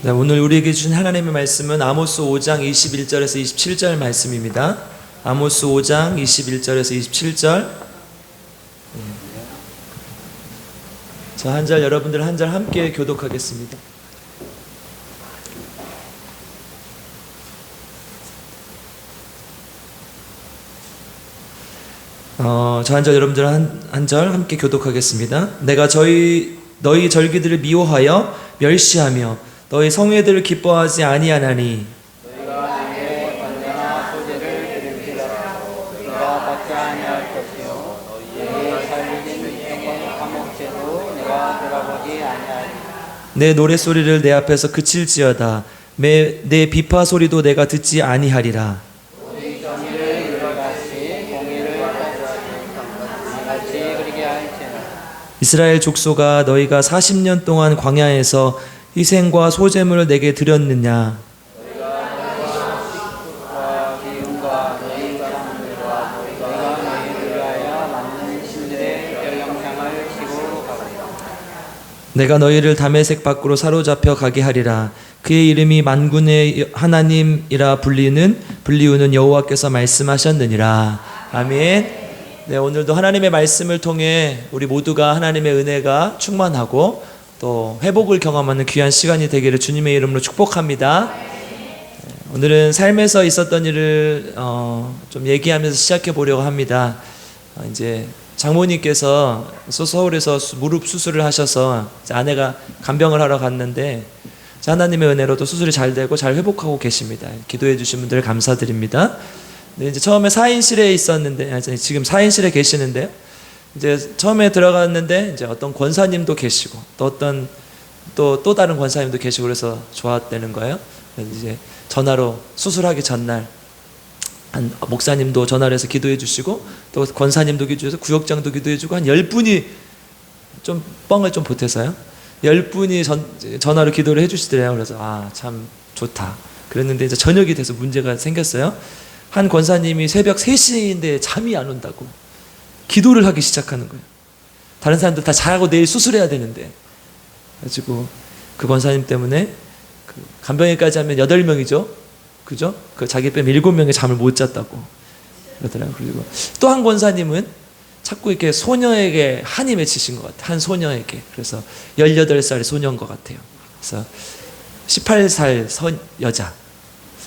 네, 오늘 우리에게 주신 하나님의 말씀은 아모스 5장 21절에서 27절 말씀입니다. 아모스 5장 21절에서 27절. 저 한 절, 여러분들 한 절 함께 교독하겠습니다. 저 한 절, 여러분들 한 절 함께 교독하겠습니다. 내가 너희 절기들을 미워하여 멸시하며 너희 성회들을 기뻐하지 아니하나니 너희가 내게 번제나 소제를 드릴지라도 너희가 받지 아니할 것이요 너희의 살리신 육종의 화목제도 내가 돌아보지 아니하리라. 내 노랫소리를 내 앞에서 그칠지어다 내 비파 소리도 내가 듣지 아니하리라. 우리 정의를 이루어가시 공의를 따르시 같이 그리게 할지라. 이스라엘 족속아 너희가 40년 동안 광야에서 희생과 소제물을 내게 드렸느냐? 와 기운과 너희 사람들과 너희가 너희를 위하여 만든 신들의 별영상을 지고 가리라. 내가 너희를 다메섹 밖으로 사로잡혀 가게 하리라. 그의 이름이 만군의 하나님이라 불리우는 여호와께서 말씀하셨느니라. 아멘. 네, 오늘도 하나님의 말씀을 통해 우리 모두가 하나님의 은혜가 충만하고 또 회복을 경험하는 귀한 시간이 되기를 주님의 이름으로 축복합니다. 오늘은 삶에서 있었던 일을 좀 얘기하면서 시작해 보려고 합니다. 이제 장모님께서 서울에서 무릎 수술을 하셔서 아내가 간병을 하러 갔는데 하나님의 은혜로도 수술이 잘 되고 잘 회복하고 계십니다. 기도해 주신 분들 감사드립니다. 네, 이제 처음에 4인실에 있었는데 지금 4인실에 계시는데요. 이제 처음에 들어갔는데 이제 어떤 권사님도 계시고 또 다른 권사님도 계시고 그래서 좋았다는 거예요. 이제 전화로 수술하기 전날 한 목사님도 전화를 해서 기도해 주시고 또 권사님도 기도해서 구역장도 기도해 주고 한 10분이 좀 뻥을 좀 보태서요. 10분이 전화로 기도를 해 주시더래요. 그래서 참 좋다. 그랬는데 이제 저녁이 돼서 문제가 생겼어요. 한 권사님이 새벽 3시인데 잠이 안 온다고 기도를 하기 시작하는 거예요. 다른 사람들 다 자고 내일 수술해야 되는데. 그래가지고 그 권사님 때문에 간병인까지 하면 8명이죠. 그죠? 그 자기 빼면 7명이 잠을 못 잤다고 그러더라고요. 그리고 또 한 권사님은 자꾸 이렇게 소녀에게 한이 맺히신 것 같아요. 한 소녀에게. 그래서 18살의 소녀인 것 같아요. 그래서 18살 여자.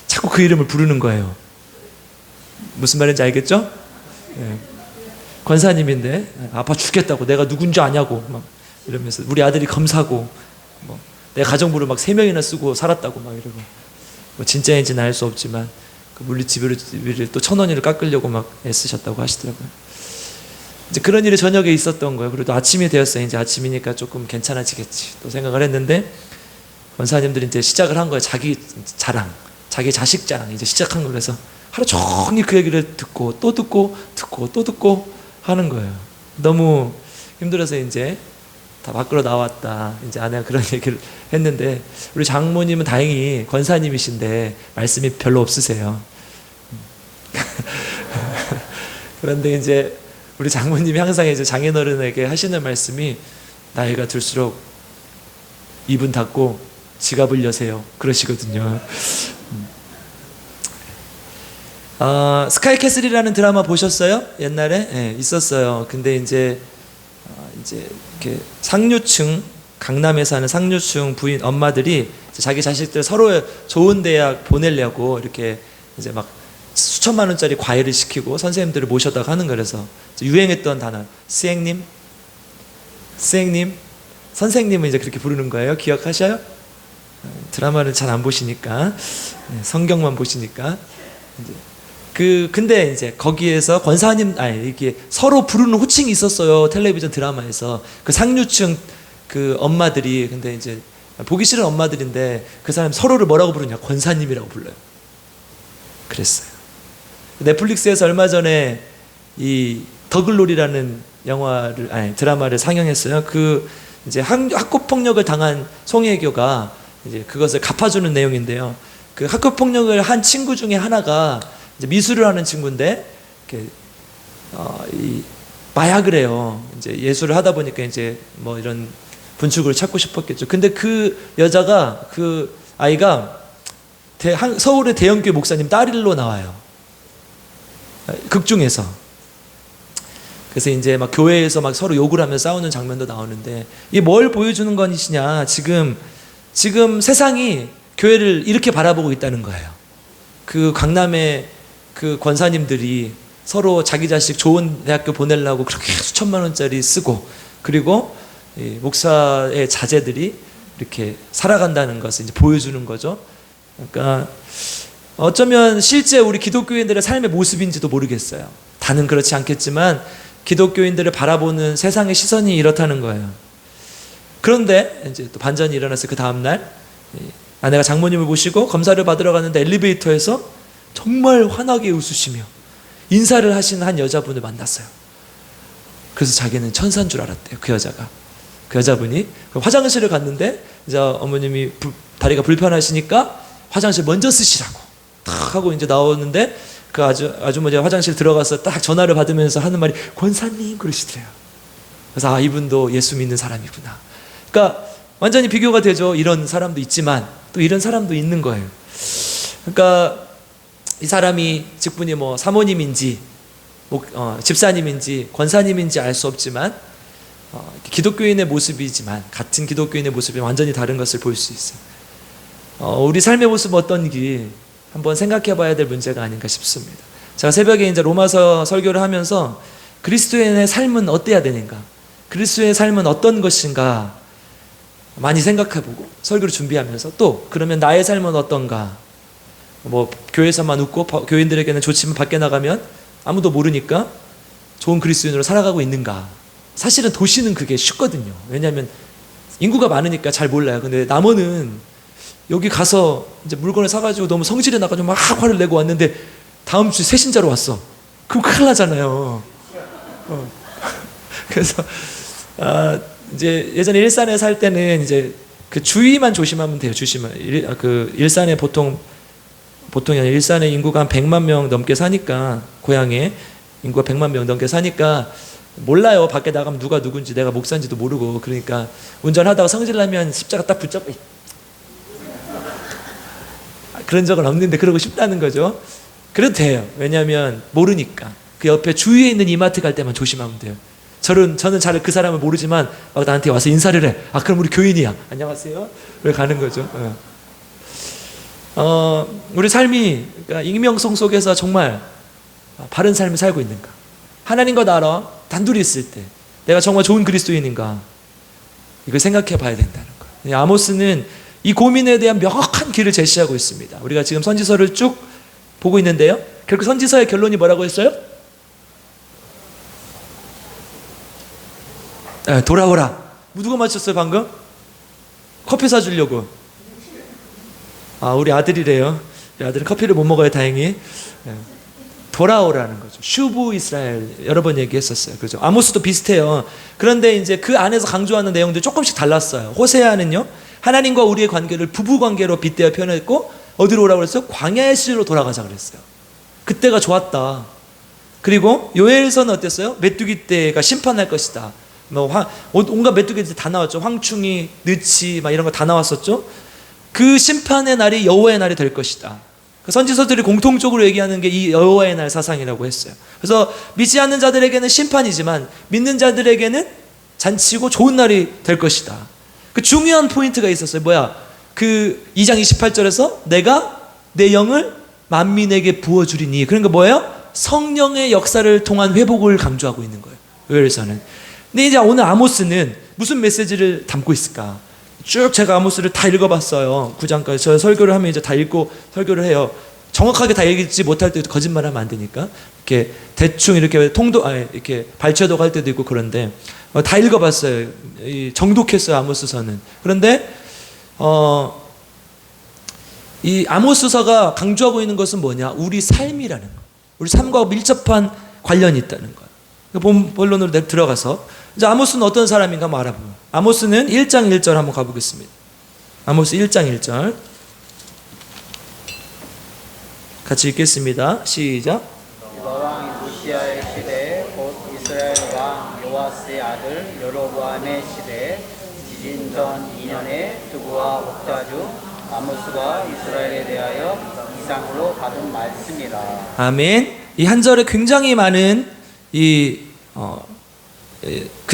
자꾸 그 이름을 부르는 거예요. 무슨 말인지 알겠죠? 네. 권사님인데 아파 죽겠다고 내가 누군지 아냐고 막 이러면서 우리 아들이 검사고 뭐 내 가정부를 막 3명이나 쓰고 살았다고 막 이러고 뭐 진짜인지는 알 수 없지만 그 물리치료를 또 1,000원을 깎으려고 막 애쓰셨다고 하시더라고요. 이제 그런 일이 저녁에 있었던 거예요. 그래도 아침이 되었어요. 이제 아침이니까 조금 괜찮아지겠지 또 생각을 했는데 권사님들이 이제 시작을 한 거예요. 자기 자랑, 자기 자식 자랑 이제 시작한 거예요. 그래서 하루 종일 그 얘기를 듣고 또 듣고 하는 거예요. 너무 힘들어서 이제 다 밖으로 나왔다. 이제 아내가 그런 얘기를 했는데 우리 장모님은 다행히 권사님이신데 말씀이 별로 없으세요. 그런데 이제 우리 장모님이 항상 이제 장인어른에게 하시는 말씀이 나이가 들수록 입은 닫고 지갑을 여세요. 그러시거든요. 스카이캐슬이라는 드라마 보셨어요? 옛날에? 네, 있었어요. 근데 이제 이렇게 상류층, 강남에 사는 상류층 부인 엄마들이 자기 자식들 서로 좋은 대학 보내려고 이렇게 이제 막 수천만 원짜리 과외를 시키고 선생님들을 모셔다가 하는 거라서 유행했던 단어, 스행님, 선생님은 이제 그렇게 부르는 거예요. 기억하셔요? 드라마를 잘 안 보시니까, 성경만 보시니까. 근데 이제 거기에서 이게 서로 부르는 호칭이 있었어요. 텔레비전 드라마에서. 그 상류층 그 엄마들이, 근데 이제 보기 싫은 엄마들인데 그 사람 서로를 뭐라고 부르냐? 권사님이라고 불러요. 그랬어요. 넷플릭스에서 얼마 전에 이 더글로리라는 드라마를 상영했어요. 이제 학교폭력을 당한 송혜교가 이제 그것을 갚아주는 내용인데요. 그 학교폭력을 한 친구 중에 하나가 이제 미술을 하는 친구인데, 이 마약을 해요. 이제 예술을 하다 보니까 이제 뭐 이런 분축을 찾고 싶었겠죠. 근데 그 여자가 그 아이가 서울의 대형교회 목사님 딸일로 나와요. 극 중에서. 그래서 이제 막 교회에서 막 서로 욕을 하며 싸우는 장면도 나오는데, 이게 뭘 보여주는 것이냐? 지금 세상이 교회를 이렇게 바라보고 있다는 거예요. 그 강남의 그 권사님들이 서로 자기 자식 좋은 대학교 보내려고 그렇게 수천만 원짜리 쓰고, 그리고 목사의 자제들이 이렇게 살아간다는 것을 이제 보여주는 거죠. 그러니까 어쩌면 실제 우리 기독교인들의 삶의 모습인지도 모르겠어요. 다는 그렇지 않겠지만 기독교인들을 바라보는 세상의 시선이 이렇다는 거예요. 그런데 이제 또 반전이 일어났어요. 그 다음날 아내가 장모님을 모시고 검사를 받으러 갔는데 엘리베이터에서 정말 환하게 웃으시며 인사를 하신 한 여자분을 만났어요. 그래서 자기는 천사인 줄 알았대요. 그 여자분이 화장실을 갔는데 이제 어머님이 다리가 불편하시니까 화장실 먼저 쓰시라고 탁 하고 이제 나오는데, 그 아주머니가 화장실 들어가서 딱 전화를 받으면서 하는 말이 권사님 그러시더래요. 그래서 이분도 예수 믿는 사람이구나. 그러니까 완전히 비교가 되죠. 이런 사람도 있지만 또 이런 사람도 있는 거예요. 그러니까 이 사람이 직분이 뭐 사모님인지 집사님인지 권사님인지 알 수 없지만 기독교인의 모습이지만, 같은 기독교인의 모습이 완전히 다른 것을 볼 수 있어요. 우리 삶의 모습은 어떤지 한번 생각해 봐야 될 문제가 아닌가 싶습니다. 제가 새벽에 이제 로마서 설교를 하면서 그리스도인의 삶은 어때야 되는가, 그리스도의 삶은 어떤 것인가 많이 생각해 보고 설교를 준비하면서, 또 그러면 나의 삶은 어떤가, 뭐 교회에서만 웃고 교인들에게는 좋지만 밖에 나가면 아무도 모르니까 좋은 그리스도인으로 살아가고 있는가. 사실은 도시는 그게 쉽거든요. 왜냐하면 인구가 많으니까 잘 몰라요. 근데 남원은 여기 가서 이제 물건을 사가지고 너무 성질이 나가지고 막 화를 내고 왔는데 다음 주에 새신자로 왔어. 그럼 큰일 나잖아요. 그래서 이제 예전에 일산에 살 때는 이제 그 주위만 조심하면 돼요. 그 일산에 보통이 아니라 일산에 인구가 한 100만 명 넘게 사니까, 고향에 인구가 100만 명 넘게 사니까 몰라요. 밖에 나가면 누가 누군지, 내가 목사인지도 모르고. 그러니까 운전하다가 성질나면 십자가 딱 붙잡고 그런 적은 없는데 그러고 싶다는 거죠. 그래도 돼요. 왜냐하면 모르니까. 그 옆에 주위에 있는 이마트 갈 때만 조심하면 돼요. 저는 잘 그 사람을 모르지만 나한테 와서 인사를 해. 그럼 우리 교인이야. 안녕하세요. 왜 가는 거죠. 우리 삶이, 그러니까 익명성 속에서 정말 바른 삶을 살고 있는가, 하나님과 나라 단둘이 있을 때 내가 정말 좋은 그리스도인인가, 이걸 생각해 봐야 된다는 거예요. 아모스는 이 고민에 대한 명확한 길을 제시하고 있습니다. 우리가 지금 선지서를 쭉 보고 있는데요, 결국 선지서의 결론이 뭐라고 했어요? 돌아오라. 누가 맞췄어요 방금? 커피 사주려고. 우리 아들이래요. 우리 아들은 커피를 못 먹어요, 다행히. 돌아오라는 거죠. 슈브 이스라엘 여러 번 얘기했었어요. 그죠? 아모스도 비슷해요. 그런데 이제 그 안에서 강조하는 내용들이 조금씩 달랐어요. 호세아는요, 하나님과 우리의 관계를 부부 관계로 빗대어 표현했고, 어디로 오라고 그랬어요? 광야의 시절로 돌아가자 그랬어요. 그때가 좋았다. 그리고 요엘서는 어땠어요? 메뚜기 때가 심판할 것이다. 온갖 메뚜기들 다 나왔죠. 황충이, 느치 막 이런 거 다 나왔었죠. 그 심판의 날이 여호와의 날이 될 것이다. 선지서들이 공통적으로 얘기하는 게 이 여호와의 날 사상이라고 했어요. 그래서 믿지 않는 자들에게는 심판이지만 믿는 자들에게는 잔치고 좋은 날이 될 것이다. 그 중요한 포인트가 있었어요. 그 2장 28절에서 내가 내 영을 만민에게 부어주리니. 그러니까 뭐예요? 성령의 역사를 통한 회복을 강조하고 있는 거예요, 요엘서는. 근데 이제 오늘 아모스는 무슨 메시지를 담고 있을까? 쭉 제가 아모스를 다 읽어봤어요. 9장까지. 저 설교를 하면 이제 다 읽고 설교를 해요. 정확하게 다 읽지 못할 때도 거짓말하면 안 되니까 이렇게 대충 이렇게 이렇게 발췌독 할 때도 있고. 그런데 다 읽어봤어요. 정독했어요, 아모스서는. 그런데 이 아모스서가 강조하고 있는 것은 뭐냐? 우리 삶이라는 거. 우리 삶과 밀접한 관련이 있다는 거예요. 본론으로 들어가서 이제 아모스는 어떤 사람인가 한번 알아보면, 아모스는 1장 1절 한번 가보겠습니다. 아모스 1장 1절 같이 읽겠습니다. 시작. 유다왕 우시아의 시대에 곧 이스라엘 왕 요아스의 아들 여로보암의 시대에 지진 전 2년에 두부와 옥자주 아모스가 이스라엘에 대하여 이상으로 받은 말씀이라. 아멘. 이 한 절에 굉장히 많은 그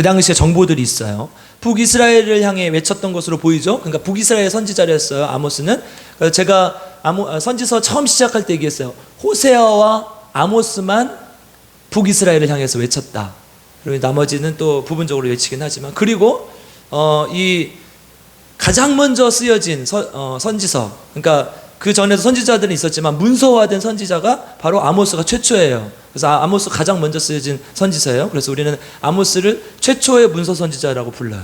당시에 정보들이 있어요. 북이스라엘을 향해 외쳤던 것으로 보이죠. 그러니까 북이스라엘 선지자였어요, 아모스는. 그래서 제가 선지서 처음 시작할 때 얘기했어요. 호세아와 아모스만 북이스라엘을 향해서 외쳤다. 그리고 나머지는 또 부분적으로 외치긴 하지만, 그리고 이 가장 먼저 쓰여진 선지서, 그러니까 그 전에도 선지자들은 있었지만 문서화된 선지자가 바로 아모스가 최초예요. 그래서 아모스 가장 먼저 쓰여진 선지서예요. 그래서 우리는 아모스를 최초의 문서 선지자라고 불러요.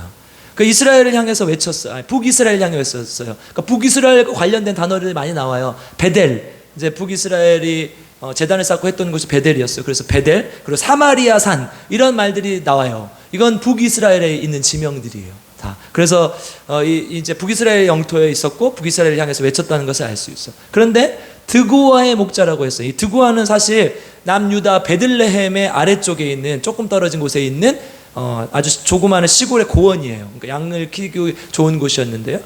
그 이스라엘을 향해서 외쳤어요. 북이스라엘 향해 외쳤어요. 그러니까 북이스라엘과 관련된 단어들이 많이 나와요. 베델, 이제 북이스라엘이 제단을 쌓고 했던 곳이 베델이었어요. 그래서 베델, 그리고 사마리아 산, 이런 말들이 나와요. 이건 북이스라엘에 있는 지명들이에요. 다. 그래서 이제 북이스라엘 영토에 있었고 북이스라엘을 향해서 외쳤다는 것을 알 수 있어. 그런데 드고아의 목자라고 했어요. 이 드고아는 사실 남유다 베들레헴의 아래쪽에 있는, 조금 떨어진 곳에 있는 아주 조그마한 시골의 고원이에요. 그러니까 양을 키우기 좋은 곳이었는데요.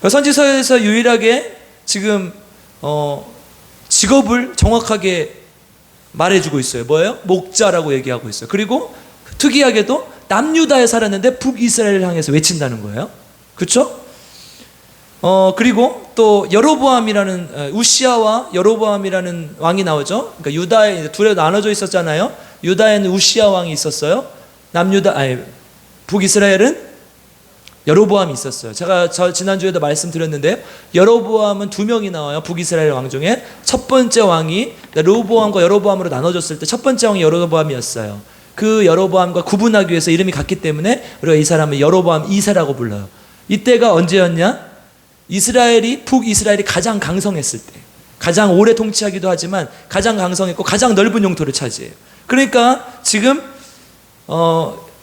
선지서에서 유일하게 지금 직업을 정확하게 말해주고 있어요. 뭐예요? 목자라고 얘기하고 있어요. 그리고 특이하게도 남유다에 살았는데 북이스라엘을 향해서 외친다는 거예요. 그렇죠? 그리고 또 여로보암이라는, 우시아와 여로보암이라는 왕이 나오죠. 그러니까 유다에 둘에 나눠져 있었잖아요. 유다에는 우시아 왕이 있었어요. 북이스라엘은 여로보암이 있었어요. 제가 지난주에도 말씀드렸는데요. 여로보암은 2명이 나와요. 북이스라엘 왕 중에. 첫 번째 왕이 르호보암과 여로보암으로 나눠졌을 때 첫 번째 왕이 여로보암이었어요. 그 여로보암과 구분하기 위해서 이름이 같기 때문에 우리가 이 사람을 여로보암 2세라고 불러요. 이때가 언제였냐? 북이스라엘이 가장 강성했을 때, 가장 오래 통치하기도 하지만 가장 강성했고 가장 넓은 영토를 차지해요. 그러니까 지금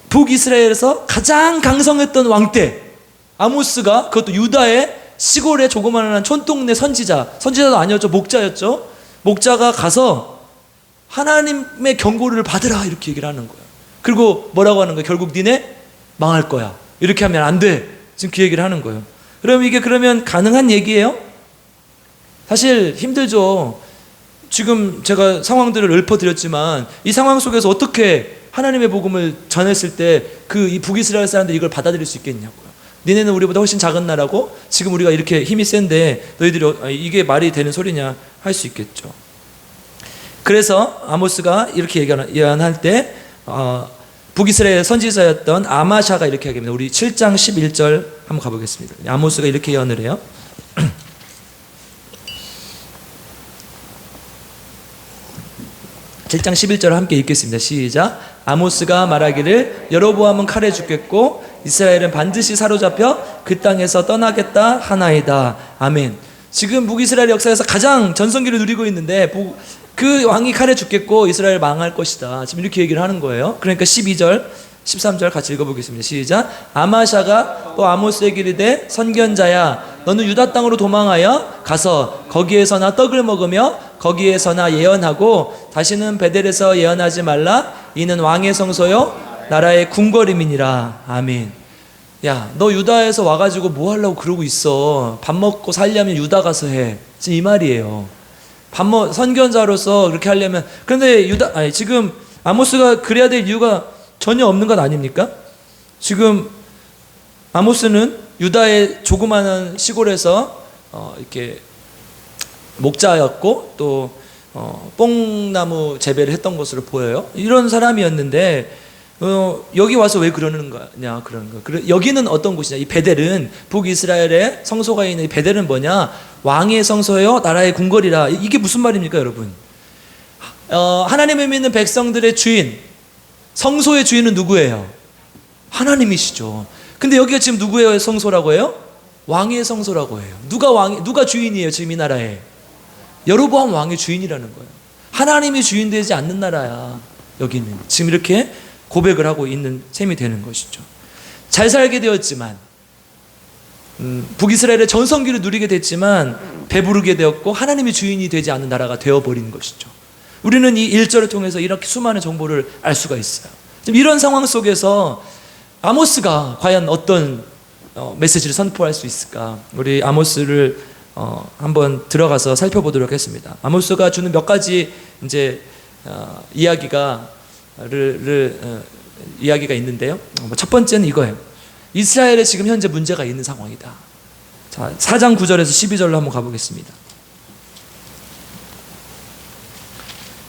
북이스라엘에서 가장 강성했던 왕 때 아모스가, 그것도 유다의 시골의 조그마한 촌동네 선지자도 아니었죠. 목자였죠. 목자가 가서 하나님의 경고를 받으라, 이렇게 얘기를 하는 거예요. 그리고 뭐라고 하는 거예요? 결국 니네 망할 거야, 이렇게 하면 안 돼, 지금 그 얘기를 하는 거예요. 그럼 이게 그러면 가능한 얘기예요? 사실 힘들죠. 지금 제가 상황들을 읊어드렸지만 이 상황 속에서 어떻게 하나님의 복음을 전했을 때 이 북이스라엘 사람들이 이걸 받아들일 수 있겠냐고요. 니네는 우리보다 훨씬 작은 나라고 지금 우리가 이렇게 힘이 센데 너희들이 이게 말이 되는 소리냐 할 수 있겠죠. 그래서 아모스가 이렇게 예언할 때 북이스라엘 선지자였던 아마샤가 이렇게 얘기합니다. 우리 7장 11절 한번 가보겠습니다. 아모스가 이렇게 예언을 해요. 7장 11절을 함께 읽겠습니다. 시작. 아모스가 말하기를 여로보암은 칼에 죽겠고 이스라엘은 반드시 사로잡혀 그 땅에서 떠나겠다 하나이다. 아멘. 지금 북이스라엘 역사에서 가장 전성기를 누리고 있는데 그 왕이 칼에 죽겠고 이스라엘 망할 것이다. 지금 이렇게 얘기를 하는 거예요. 그러니까 12절 13절 같이 읽어보겠습니다. 시작. 아마샤가 또 아모스에게 이르되 선견자야, 너는 유다 땅으로 도망하여 가서 거기에서나 떡을 먹으며 거기에서나 예언하고 다시는 베델에서 예언하지 말라. 이는 왕의 성소요 나라의 궁궐임이니라. 아멘. 야, 너 유다에서 와가지고 뭐 하려고 그러고 있어. 밥 먹고 살려면 유다 가서 해. 지금 이 말이에요. 선견자로서 그렇게 하려면. 그런데 지금 아모스가 그래야 될 이유가 전혀 없는 것 아닙니까? 지금 아모스는 유다의 조그마한 시골에서 이렇게 목자였고 또 뽕나무 재배를 했던 것으로 보여요. 이런 사람이었는데 여기 와서 왜 그러는 거냐, 그러는 거. 여기는 어떤 곳이냐? 이 베델은 북이스라엘의 성소가 있는 이 베델은 뭐냐? 왕의 성소요, 나라의 궁궐이라. 이게 무슨 말입니까, 여러분? 하나님을 믿는 백성들의 주인, 성소의 주인은 누구예요? 하나님이시죠. 근데 여기가 지금 누구의 성소라고 해요? 왕의 성소라고 해요. 누가 주인이에요, 지금 이 나라에? 여로보암 왕의 주인이라는 거예요. 하나님이 주인 되지 않는 나라야, 여기는. 지금 이렇게 고백을 하고 있는 셈이 되는 것이죠. 잘 살게 되었지만, 북이스라엘의 전성기를 누리게 됐지만 배부르게 되었고 하나님이 주인이 되지 않는 나라가 되어버린 것이죠. 우리는 이 1절을 통해서 이렇게 수많은 정보를 알 수가 있어요. 지금 이런 상황 속에서 아모스가 과연 어떤 메시지를 선포할 수 있을까? 우리 아모스를 한번 들어가서 살펴보도록 하겠습니다. 아모스가 주는 몇 가지 이제 이야기가 있는데요. 첫 번째는 이거예요. 이스라엘에 지금 현재 문제가 있는 상황이다. 자, 4장 9절에서 12절로 한번 가보겠습니다.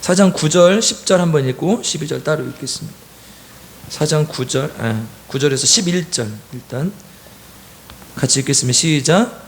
4장 9절, 10절 한번 읽고 12절 따로 읽겠습니다. 4장 9절, 9절에서 11절 일단 같이 읽겠습니다. 시작.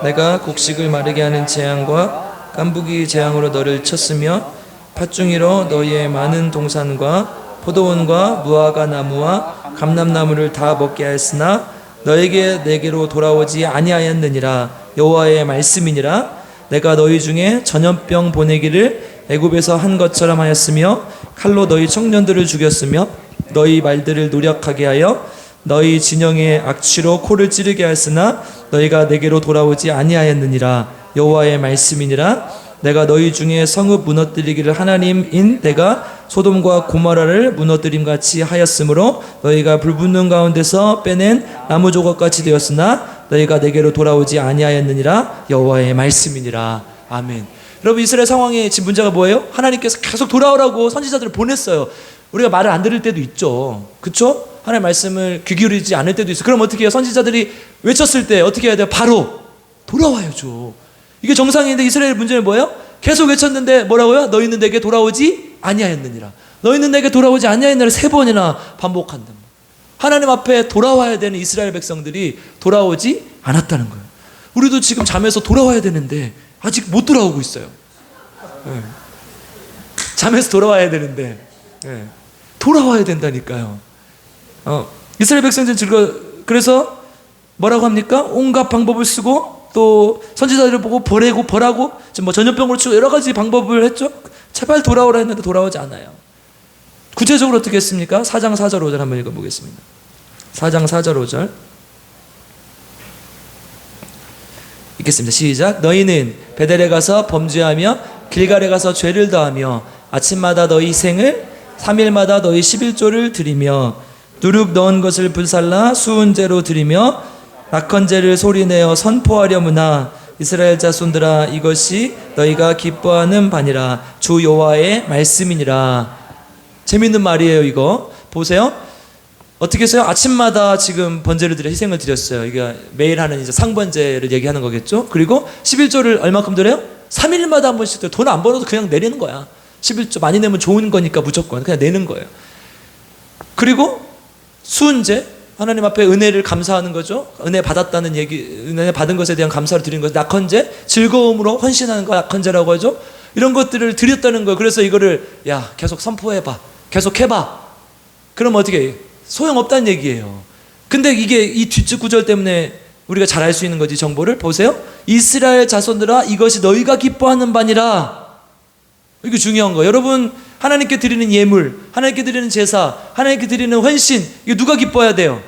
내가 곡식을 마르게 하는 재앙과 깐부기 재앙으로 너를 쳤으며 팥중이로 너희의 많은 동산과 포도원과 무화과 나무와 감람나무를 다 먹게 하였으나 너에게 내게로 돌아오지 아니하였느니라. 여호와의 말씀이니라. 내가 너희 중에 전염병 보내기를 애굽에서 한 것처럼 하였으며 칼로 너희 청년들을 죽였으며 너희 말들을 노력하게 하여 너희 진영의 악취로 코를 찌르게 하였으나 너희가 내게로 돌아오지 아니하였느니라. 여호와의 말씀이니라. 내가 너희 중에 성읍 무너뜨리기를 하나님인 내가 소돔과 고모라를 무너뜨림같이 하였으므로 너희가 불붙는 가운데서 빼낸 나무 조각같이 되었으나 너희가 내게로 돌아오지 아니하였느니라. 여호와의 말씀이니라. 아멘. 여러분, 이스라엘 상황에 지금 문제가 뭐예요? 하나님께서 계속 돌아오라고 선지자들을 보냈어요. 우리가 말을 안 들을 때도 있죠. 그렇죠? 하나님의 말씀을 귀 기울이지 않을 때도 있어요. 그럼 어떻게 해요? 선지자들이 외쳤을 때 어떻게 해야 돼요? 바로 돌아와야죠. 이게 정상인데 이스라엘 문제는 뭐예요? 계속 외쳤는데 뭐라고요? 너희는 내게 돌아오지 아니하였느니라. 너희는 내게 돌아오지 아니하였느니라 3번이나 반복한다. 하나님 앞에 돌아와야 되는 이스라엘 백성들이 돌아오지 않았다는 거예요. 우리도 지금 잠에서 돌아와야 되는데 아직 못 돌아오고 있어요. 네. 잠에서 돌아와야 되는데 돌아와야 된다니까요. 이스라엘 백성들은 그래서 뭐라고 합니까? 온갖 방법을 쓰고 또 선지자들을 보고 벌하고 지금 뭐 전염병으로 치고 여러 가지 방법을 했죠. 제발 돌아오라 했는데 돌아오지 않아요. 구체적으로 어떻게 했습니까? 4장 4절 5절 한번 읽어보겠습니다. 4장 4절 5절 읽겠습니다. 시작. 너희는 베델에 가서 범죄하며 길갈에 가서 죄를 더하며 아침마다 너희 생을 3일마다 너희 11조를 드리며 누룩 넣은 것을 불살라 수은제로 드리며 낙헌제를 소리내어 선포하려무나 이스라엘 자손들아 이것이 너희가 기뻐하는 바니라. 주 여호와의 말씀이니라. 재밌는 말이에요. 이거 보세요. 어떻게 해서요? 아침마다 지금 번제를 드려 희생을 드렸어요. 이게 매일 하는 이제 상번제를 얘기하는 거겠죠. 그리고 11조를 얼마큼 드려요? 3일마다 한 번씩 드려요. 돈 안 벌어도 그냥 내리는 거야. 11조 많이 내면 좋은 거니까 무조건 그냥 내는 거예요. 그리고 수은제, 하나님 앞에 은혜를 감사하는 거죠. 은혜 받았다는 얘기, 은혜 받은 것에 대한 감사를 드리는 거죠. 낙헌제, 즐거움으로 헌신하는 거 낙헌제라고 하죠. 이런 것들을 드렸다는 거예요. 그래서 이거를 야 계속 선포해봐, 계속 해봐. 그럼 어떻게 해요? 소용없다는 얘기예요. 근데 이게 이 뒷줄 구절 때문에 우리가 잘 알 수 있는 거지. 정보를 보세요. 이스라엘 자손들아 이것이 너희가 기뻐하는 바니라. 이게 중요한 거예요. 여러분, 하나님께 드리는 예물, 하나님께 드리는 제사, 하나님께 드리는 헌신, 이게 누가 기뻐해야 돼요?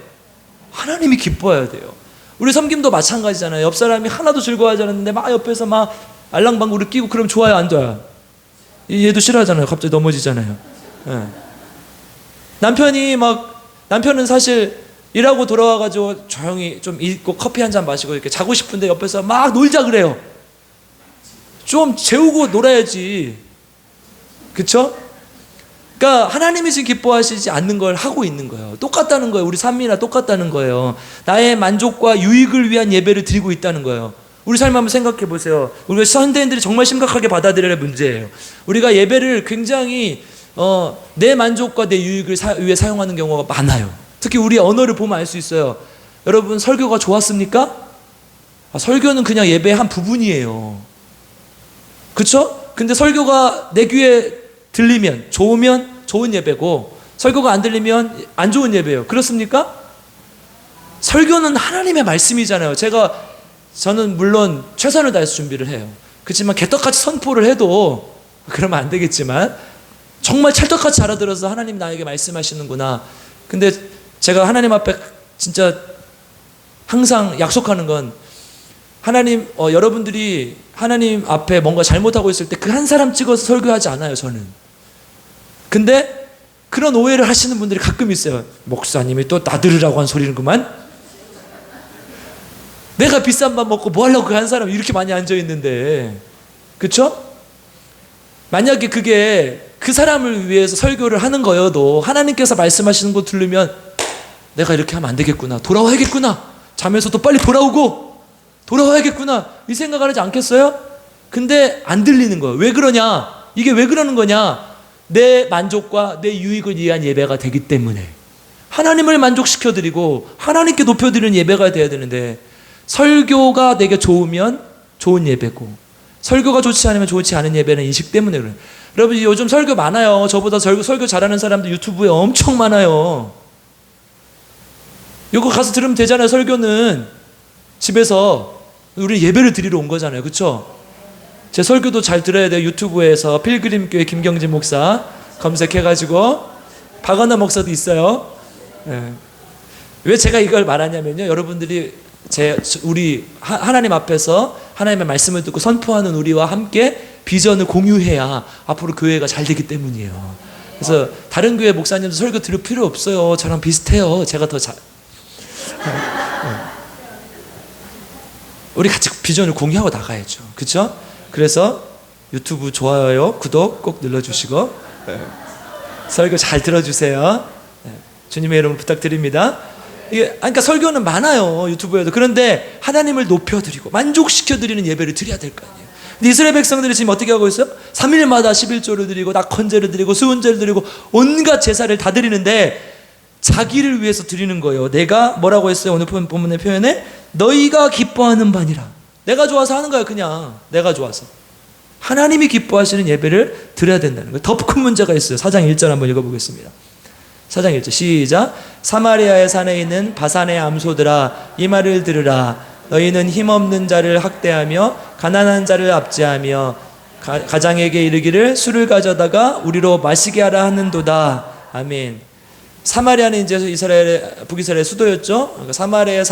하나님이 기뻐해야 돼요. 우리 섬김도 마찬가지잖아요. 옆 사람이 하나도 즐거워하지 않았는데 막 옆에서 막 알랑방구를 끼고 그럼 좋아요, 안 좋아요? 얘도 싫어하잖아요. 갑자기 넘어지잖아요. 네. 남편은 사실 일하고 돌아와가지고 조용히 좀 있고 커피 한 잔 마시고 이렇게 자고 싶은데 옆에서 막 놀자 그래요. 좀 재우고 놀아야지. 그쵸? 그러니까 하나님이 지금 기뻐하시지 않는 걸 하고 있는 거예요. 똑같다는 거예요. 우리 삶이나 똑같다는 거예요. 나의 만족과 유익을 위한 예배를 드리고 있다는 거예요. 우리 삶 한번 생각해 보세요. 우리가 현대인들이 정말 심각하게 받아들여야 할 문제예요. 우리가 예배를 굉장히 내 만족과 내 유익을 위해 사용하는 경우가 많아요. 특히 우리 언어를 보면 알 수 있어요. 여러분, 설교가 좋았습니까? 설교는 그냥 예배의 한 부분이에요. 그쵸? 근데 설교가 내 귀에 들리면 좋으면 좋은 예배고 설교가 안 들리면 안 좋은 예배예요. 그렇습니까? 설교는 하나님의 말씀이잖아요. 저는 물론 최선을 다해서 준비를 해요. 그렇지만 개떡같이 선포를 해도 그러면 안 되겠지만 정말 찰떡같이 알아들어서 하나님 나에게 말씀하시는구나. 근데 제가 하나님 앞에 진짜 항상 약속하는 건 하나님, 여러분들이 하나님 앞에 뭔가 잘못하고 있을 때 그 한 사람 찍어서 설교하지 않아요, 저는. 근데 그런 오해를 하시는 분들이 가끔 있어요. 목사님이 또 나들으라고 한 소리는구만. 내가 비싼 밥 먹고 뭐 하려고 한 사람이 이렇게 많이 앉아있는데, 그쵸? 만약에 그게 그 사람을 위해서 설교를 하는 거여도 하나님께서 말씀하시는 거 들으면 내가 이렇게 하면 안 되겠구나, 돌아와야겠구나, 잠에서도 빨리 돌아와야겠구나, 이 생각을 하지 않겠어요? 근데 안 들리는 거예요. 왜 그러냐? 이게 왜 그러는 거냐? 내 만족과 내 유익을 위한 예배가 되기 때문에, 하나님을 만족시켜드리고 하나님께 높여드리는 예배가 돼야 되는데, 설교가 내게 좋으면 좋은 예배고 설교가 좋지 않으면 좋지 않은 예배는 인식 때문에 그래요. 여러분, 요즘 설교 많아요. 저보다 설교 잘하는 사람들 유튜브에 엄청 많아요. 이거 가서 들으면 되잖아요. 설교는 집에서 우리 예배를 드리러 온 거잖아요. 그렇죠? 제 설교도 잘 들어야 돼요. 유튜브에서 필그림교회 김경진 목사 검색해가지고, 박원나 목사도 있어요. 네. 왜 제가 이걸 말하냐면요, 여러분들이 우리 하나님 앞에서 하나님의 말씀을 듣고 선포하는 우리와 함께 비전을 공유해야 앞으로 교회가 잘 되기 때문이에요. 그래서 다른 교회 목사님도 설교 들을 필요 없어요. 저랑 비슷해요. 제가 더 잘. 우리 같이 비전을 공유하고 나가야죠. 그렇죠? 그래서 유튜브 좋아요, 구독 꼭 눌러주시고 설교 잘 들어주세요. 주님의 이름으로 부탁드립니다. 그러니까 설교는 많아요, 유튜브에도. 그런데 하나님을 높여드리고 만족시켜드리는 예배를 드려야 될 거 아니에요. 근데 이스라엘 백성들이 지금 어떻게 하고 있어요? 3일마다 11조를 드리고 낙헌제를 드리고 수은제를 드리고 온갖 제사를 다 드리는데 자기를 위해서 드리는 거예요. 내가 뭐라고 했어요? 오늘 본문의 표현에 너희가 기뻐하는 바니라. 내가 좋아서 하는 거예요. 그냥 내가 좋아서. 하나님이 기뻐하시는 예배를 드려야 된다는 거예요. 더 큰 문제가 있어요. 4장 1절 한번 읽어보겠습니다. 4장 1절 시작. 사마리아의 산에 있는 바산의 암소들아, 이 말을 들으라. 너희는 힘없는 자를 학대하며 가난한 자를 압제하며 가장에게 이르기를 술을 가져다가 우리로 마시게 하라 하는도다. 아멘. 사마리아는 이제 북이스라엘의 수도였죠. 그러니까 사마리아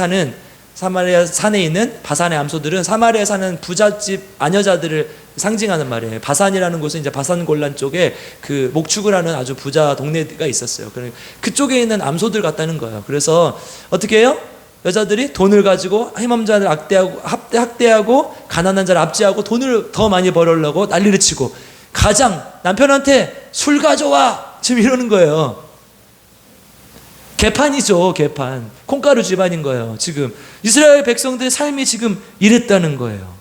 산에 있는 바산의 암소들은 사마리아에 사는 부잣집 아녀자들을 상징하는 말이에요. 바산이라는 곳은 이제 바산골란 쪽에 그 목축을 하는 아주 부자 동네가 있었어요. 그쪽에 있는 암소들 같다는 거예요. 그래서 어떻게 해요? 여자들이 돈을 가지고 힘없는 자를 학대하고 가난한 자를 압제하고 돈을 더 많이 벌으려고 난리를 치고, 가장 남편한테 술 가져와 지금 이러는 거예요. 개판이죠, 개판. 콩가루 집안인 거예요. 지금 이스라엘 백성들의 삶이 지금 이랬다는 거예요.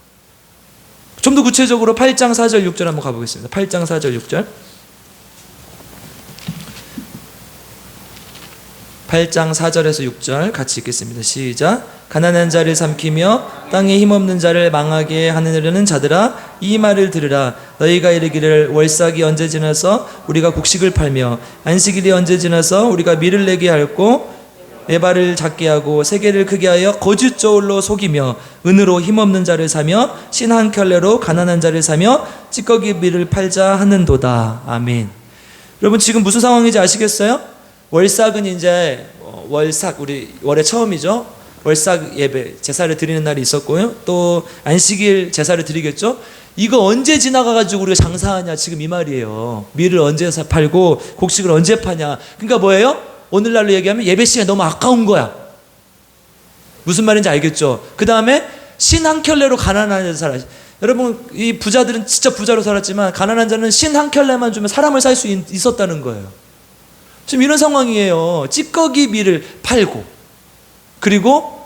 좀 더 구체적으로 8장 4절 6절 한번 가보겠습니다. 8장 4절 6절. 8장 4절에서 6절 같이 읽겠습니다. 시작. 가난한 자를 삼키며 땅에 힘없는 자를 망하게 하느라는 자들아, 이 말을 들으라. 너희가 이르기를 월삭이 언제 지나서 우리가 곡식을 팔며 안식일이 언제 지나서 우리가 밀을 내게 하였고 내 발을 작게 하고 세계를 크게 하여 거짓저울로 속이며 은으로 힘없는 자를 사며 신 한 켤레로 가난한 자를 사며 찌꺼기 밀을 팔자 하는도다. 아멘. 여러분, 지금 무슨 상황인지 아시겠어요? 월삭은 이제 월삭, 우리 월의 처음이죠. 월삭 예배 제사를 드리는 날이 있었고요. 또 안식일 제사를 드리겠죠. 이거 언제 지나가가지고 우리가 장사하냐, 지금 이 말이에요. 밀을 언제 팔고 곡식을 언제 파냐. 그러니까 뭐예요? 오늘날로 얘기하면 예배 시간이 너무 아까운 거야. 무슨 말인지 알겠죠? 그 다음에 신 한 켤레로 가난한 자를 살아. 여러분, 이 부자들은 진짜 부자로 살았지만 가난한 자는 신 한 켤레만 주면 사람을 살 수 있었다는 거예요. 지금 이런 상황이에요. 찌꺼기 밀을 팔고, 그리고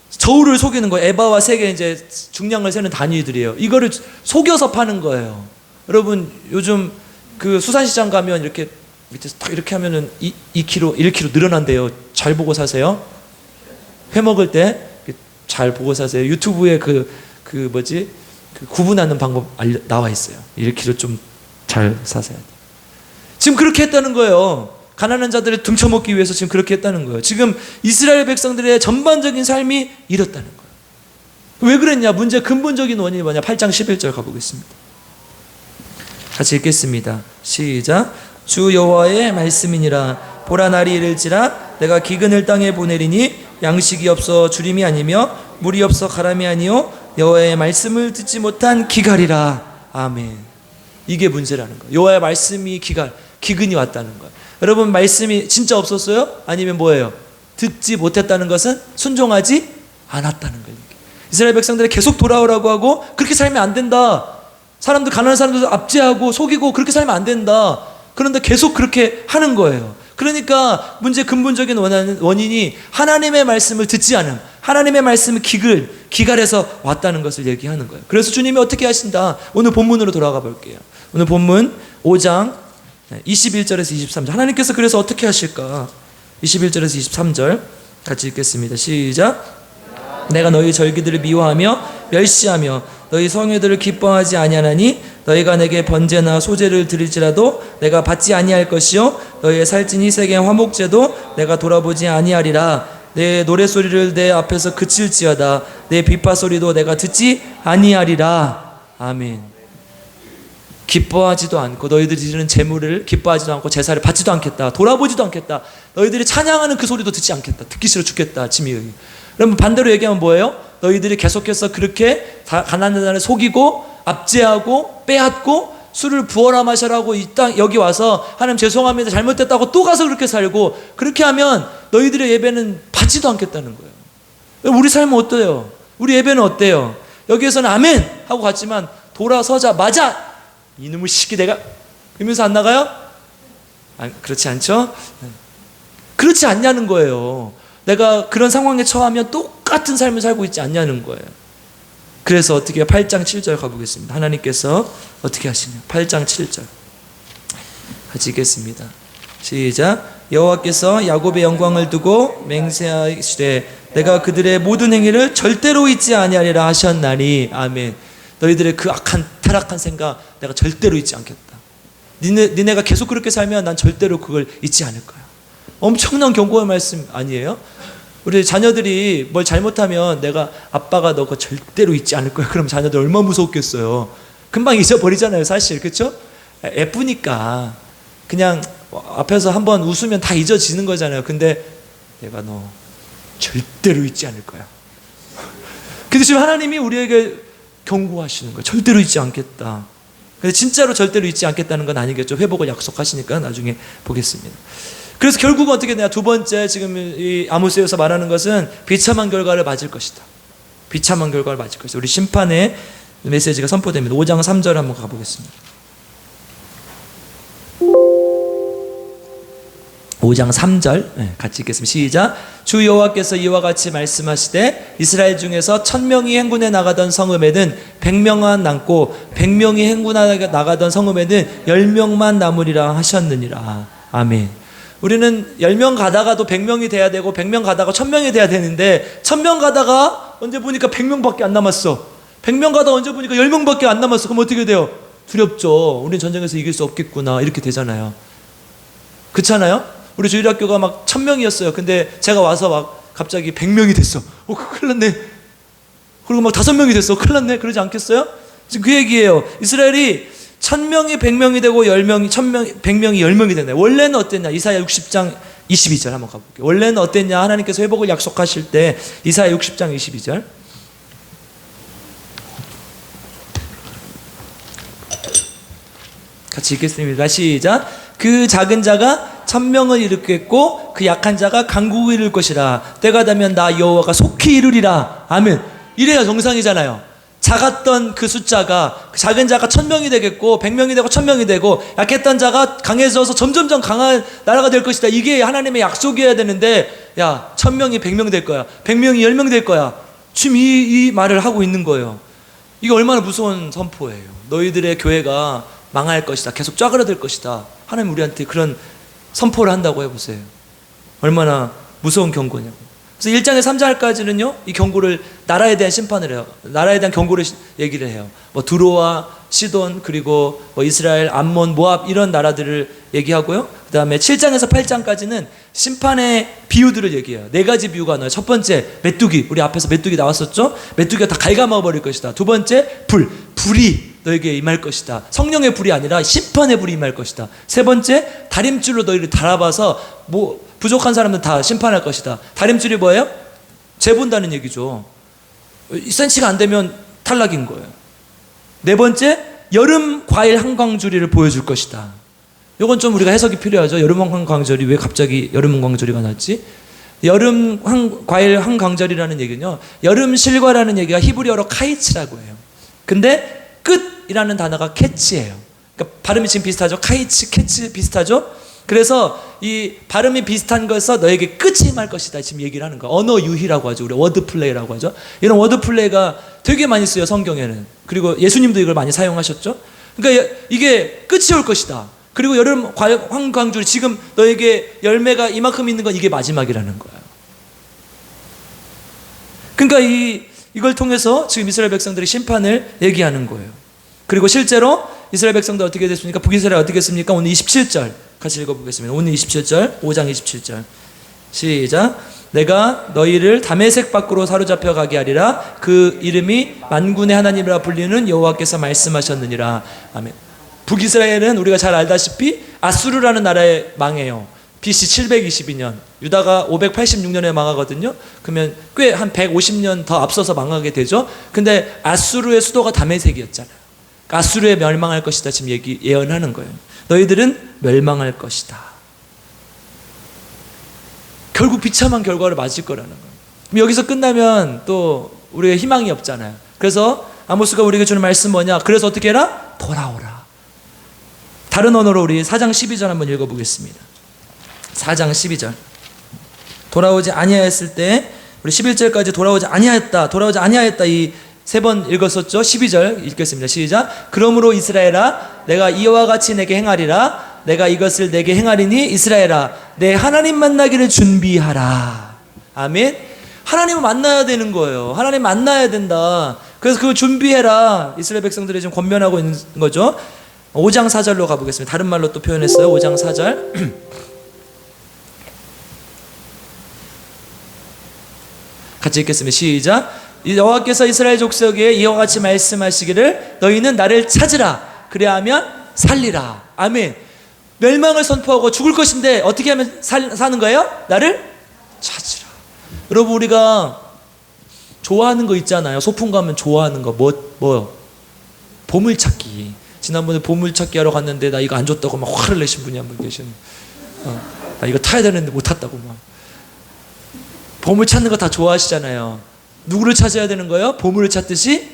저울을 속이는 거예요. 에바와 세계 이제 중량을 세는 단위들이에요. 이거를 속여서 파는 거예요. 여러분, 요즘 그 수산시장 가면 이렇게 밑에서 딱 이렇게 하면은 2kg, 1kg 늘어난대요. 잘 보고 사세요. 회 먹을 때 잘 보고 사세요. 유튜브에 그 구분하는 방법 나와 있어요. 1kg 좀 잘 사세요. 지금 그렇게 했다는 거예요. 가난한 자들을 등쳐먹기 위해서 지금 그렇게 했다는 거예요. 지금 이스라엘 백성들의 전반적인 삶이 이렇다는 거예요. 왜 그랬냐? 문제의 근본적인 원인이 뭐냐? 8장 11절 가보겠습니다. 같이 읽겠습니다. 시작. 주 여호와의 말씀이니라. 보라, 날이 이를지라 내가 기근을 땅에 보내리니 양식이 없어 주림이 아니며 물이 없어 가람이 아니요 여호와의 말씀을 듣지 못한 기갈이라. 아멘. 이게 문제라는 거예요. 여호와의 말씀이 기근이 왔다는 거예요. 여러분, 말씀이 진짜 없었어요? 아니면 뭐예요? 듣지 못했다는 것은 순종하지 않았다는 거예요. 이스라엘 백성들이 계속 돌아오라고 하고 그렇게 살면 안 된다. 사람들 가난한 사람들 압제하고 속이고 그렇게 살면 안 된다. 그런데 계속 그렇게 하는 거예요. 그러니까 문제의 근본적인 원인이 하나님의 말씀을 듣지 않음, 하나님의 말씀을 기갈해서 왔다는 것을 얘기하는 거예요. 그래서 주님이 어떻게 하신다. 오늘 본문으로 돌아가 볼게요. 오늘 본문 5장 21절에서 23절. 하나님께서 그래서 어떻게 하실까? 21절에서 23절 같이 읽겠습니다. 시작. 내가 너희 절기들을 미워하며 멸시하며 너희 성회들을 기뻐하지 아니하나니 너희가 내게 번제나 소제를 드릴지라도 내가 받지 아니할 것이요 너희의 살찐 희생의 화목제도 내가 돌아보지 아니하리라. 내 노래소리를 내 앞에서 그칠지어다 내 비파소리도 내가 듣지 아니하리라. 아멘. 기뻐하지도 않고 너희들이 드리는 제물을 기뻐하지도 않고 제사를 받지도 않겠다. 돌아보지도 않겠다. 너희들이 찬양하는 그 소리도 듣지 않겠다. 듣기 싫어 죽겠다. 짐이. 그러면 반대로 얘기하면 뭐예요? 너희들이 계속해서 그렇게 가난한 자를 속이고 압제하고 빼앗고 술을 부어라 마셔라고 이 땅 여기 와서 하나님 죄송합니다 잘못됐다고 또 가서 그렇게 살고 그렇게 하면 너희들의 예배는 받지도 않겠다는 거예요. 우리 삶은 어때요? 우리 예배는 어때요? 여기에서는 아멘 하고 갔지만 돌아서자마자 이놈의 시기 내가 이러면서 안 나가요? 그렇지 않죠? 그렇지 않냐는 거예요. 내가 그런 상황에 처하면 똑같은 삶을 살고 있지 않냐는 거예요. 그래서 어떻게 해요? 8장 7절 가보겠습니다. 하나님께서 어떻게 하시냐? 8장 7절 같이 읽겠습니다. 시작. 여호와께서 야곱의 영광을 두고 맹세하시되 내가 그들의 모든 행위를 절대로 잊지 아니하리라 하셨나니. 아멘. 너희들의 그 악한 타락한 생각 내가 절대로 잊지 않겠다. 니네가 계속 그렇게 살면 난 절대로 그걸 잊지 않을 거야. 엄청난 경고의 말씀 아니에요? 우리 자녀들이 뭘 잘못하면 내가 아빠가 너 그거 절대로 잊지 않을 거야. 그럼 자녀들 얼마나 무섭겠어요. 금방 잊어버리잖아요 사실. 그렇죠? 예쁘니까 그냥 앞에서 한번 웃으면 다 잊어지는 거잖아요. 근데 내가 너 절대로 잊지 않을 거야. 근데 지금 하나님이 우리에게 경고하시는 거예요. 절대로 잊지 않겠다. 근데 진짜로 절대로 잊지 않겠다는 건 아니겠죠. 회복을 약속하시니까 나중에 보겠습니다. 그래서 결국은 어떻게 되냐. 두 번째 지금 이 아모스에서 말하는 것은 비참한 결과를 맞을 것이다. 비참한 결과를 맞을 것이다. 우리 심판의 메시지가 선포됩니다. 5장 3절 한번 가보겠습니다. 5장 3절 같이 읽겠습니다. 시작. 주 여호와께서 이와 같이 말씀하시되 이스라엘 중에서 1000명이 행군에 나가던 성읍에는 100명만 남고 100명이 행군에 나가던 성읍에는 10명만 남으리라 하셨느니라. 아멘. 우리는 10명 가다가도 100명이 돼야 되고 100명 가다가 1000명이 돼야 되는데 1000명 가다가 언제 보니까 100명밖에 안 남았어. 100명 가다가 언제 보니까 10명밖에 안 남았어. 그럼 어떻게 돼요? 두렵죠. 우리는 전쟁에서 이길 수 없겠구나 이렇게 되잖아요. 그렇잖아요? 우리 주일학교가 막 1000명이었어요. 근데 제가 와서 막 갑자기 100명이 됐어. 큰일 났네. 그리고 막 5명이 됐어. 큰일 났네. 그러지 않겠어요? 지금 그 얘기예요. 이스라엘이 1000명이 100명이 되고 100명이 10명이 되네. 원래는 어땠냐? 이사야 60장 22절 한번 가볼게요. 원래는 어땠냐? 하나님께서 회복을 약속하실 때 이사야 60장 22절 같이 읽겠습니다. 시작. 그 작은 자가 1000명을 일으켰고 그 약한 자가 강국을 이룰 것이라. 때가 되면 나 여호와가 속히 이루리라. 아멘. 이래야 정상이잖아요. 작았던 그 숫자가 작은 자가 1000명이 되겠고 100명이 되고 1000명이 되고 약했던 자가 강해져서 점점점 강한 나라가 될 것이다. 이게 하나님의 약속이어야 되는데 야 1000명이 100명 될 거야. 100명이 10명 될 거야. 지금 이 말을 하고 있는 거예요. 이게 얼마나 무서운 선포예요. 너희들의 교회가 망할 것이다. 계속 쪼그라들 것이다. 하나님 우리한테 그런 선포를 한다고 해보세요. 얼마나 무서운 경고냐고. 그래서 1장에 3장까지는요, 이 경고를 나라에 대한 심판을 해요. 나라에 대한 경고를 얘기를 해요. 뭐 두로와 시돈 그리고 뭐 이스라엘, 암몬, 모압 이런 나라들을 얘기하고요. 그 다음에 7장에서 8장까지는 심판의 비유들을 얘기해요. 4가지 비유가 나와요. 첫 번째 메뚜기, 우리 앞에서 메뚜기 나왔었죠. 메뚜기가 다 갉아먹어 버릴 것이다. 두 번째 불이 너에게 임할 것이다. 성령의 불이 아니라 심판의 불이 임할 것이다. 세 번째 다림줄로 너희를 달아봐서 뭐 부족한 사람들 다 심판할 것이다. 다림줄이 뭐예요? 재본다는 얘기죠. 1cm가 안 되면 탈락인 거예요. 네 번째 여름 과일 한광주리를 보여줄 것이다. 이건 좀 우리가 해석이 필요하죠. 여름 한광주리 왜 갑자기 여름 한광주리가 났지? 과일 한광절이라는 얘기는요, 여름 실과라는 얘기가 히브리어로 카이츠라고 해요. 근데 끝이라는 단어가 캐치예요. 그러니까 발음이 지금 비슷하죠? 카이츠, 캐치 비슷하죠? 그래서 이 발음이 비슷한 것에서 너에게 끝이 임할 것이다 지금 얘기를 하는 거예요. 언어 유희라고 하죠. 우리 워드 플레이라고 하죠. 이런 워드 플레이가 되게 많이 쓰여요, 성경에는. 그리고 예수님도 이걸 많이 사용하셨죠. 그러니까 이게 끝이 올 것이다. 그리고 여름 황광줄, 지금 너에게 열매가 이만큼 있는 건 이게 마지막이라는 거예요. 그러니까 이걸 통해서 지금 이스라엘 백성들의 심판을 얘기하는 거예요. 그리고 실제로 이스라엘 백성들 어떻게 됐습니까? 북이스라엘 어떻게 했습니까? 오늘 27절 같이 읽어보겠습니다. 오늘 27절, 5장 27절 시작. 내가 너희를 다메섹 밖으로 사로잡혀 가게 하리라. 그 이름이 만군의 하나님이라 불리는 여호와께서 말씀하셨느니라. 아멘. 북이스라엘은 우리가 잘 알다시피 아수르라는 나라에 망해요. BC 722년, 유다가 586년에 망하거든요. 그러면 꽤 한 150년 더 앞서서 망하게 되죠. 근데 아수르의 수도가 다메섹이었잖아요. 아수르에 멸망할 것이다 지금 예언하는 거예요. 너희들은 멸망할 것이다. 결국 비참한 결과를 맞을 거라는 거예요. 여기서 끝나면 또 우리의 희망이 없잖아요. 그래서 아모스가 우리에게 주는 말씀 뭐냐? 그래서 어떻게 해라? 돌아오라. 다른 언어로 우리 4장 12절 한번 읽어보겠습니다. 4장 12절. 돌아오지 아니하였을 때, 우리 11절까지 돌아오지 아니하였다 이 세 번 읽었었죠. 12절 읽겠습니다. 시작. 그러므로 이스라엘아, 내가 이와 같이 내게 행하리라. 내가 이것을 내게 행하리니 이스라엘아, 내 하나님 만나기를 준비하라. 아멘. 하나님을 만나야 되는 거예요. 하나님 만나야 된다. 그래서 그걸 준비해라. 이스라엘 백성들이 지금 권면하고 있는 거죠. 5장 4절로 가보겠습니다. 다른 말로 또 표현했어요. 5장 4절. 같이 읽겠습니다. 시작. 여호와께서 이스라엘 족속에 이와 같이 말씀하시기를 너희는 나를 찾으라. 그래야하면 살리라. 아멘. 멸망을 선포하고 죽을 것인데 어떻게 하면 사는 거예요? 나를 찾으라. 여러분, 우리가 좋아하는 거 있잖아요. 소풍 가면 좋아하는 거 뭐요? 보물찾기. 지난번에 보물찾기 하러 갔는데 나 이거 안 줬다고 막 화를 내신 분이 한 분 계시는. 나 이거 타야 되는데 못 탔다고 막. 보물 찾는 거 다 좋아하시잖아요. 누구를 찾아야 되는 거예요? 보물을 찾듯이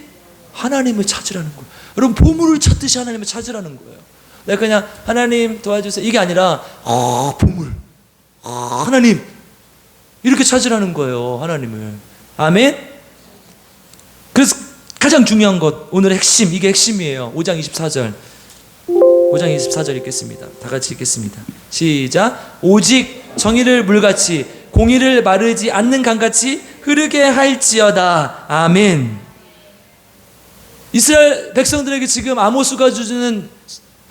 하나님을 찾으라는 거예요. 여러분, 보물을 찾듯이 하나님을 찾으라는 거예요. 내가 그냥 하나님 도와주세요 이게 아니라 보물, 하나님 이렇게 찾으라는 거예요. 하나님을. 아멘. 그래서 가장 중요한 것, 오늘의 핵심, 이게 핵심이에요. 5장 24절 5장 24절 읽겠습니다. 다 같이 읽겠습니다. 시작. 오직 정의를 물같이 공의를 마르지 않는 강같이 흐르게 할지어다. 아멘. 이스라엘 백성들에게 지금 아모스가 주는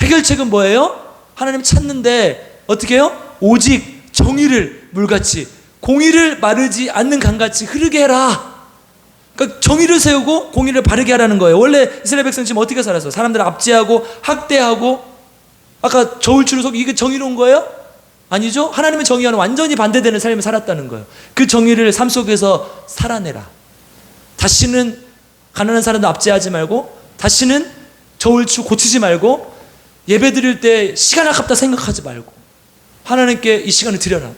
해결책은 뭐예요? 하나님 찾는데 어떻게 해요? 오직 정의를 물같이 공의를 마르지 않는 강같이 흐르게 해라. 그러니까 정의를 세우고 공의를 바르게 하라는 거예요. 원래 이스라엘 백성 지금 어떻게 살았어요? 사람들을 압제하고 학대하고, 아까 저울추를 속, 이게 정의로운 거예요? 아니죠? 하나님의 정의와는 완전히 반대되는 삶을 살았다는 거예요. 그 정의를 삶 속에서 살아내라. 다시는 가난한 사람도 압제하지 말고, 다시는 저울추 고치지 말고, 예배 드릴 때 시간 아깝다 생각하지 말고 하나님께 이 시간을 드려라.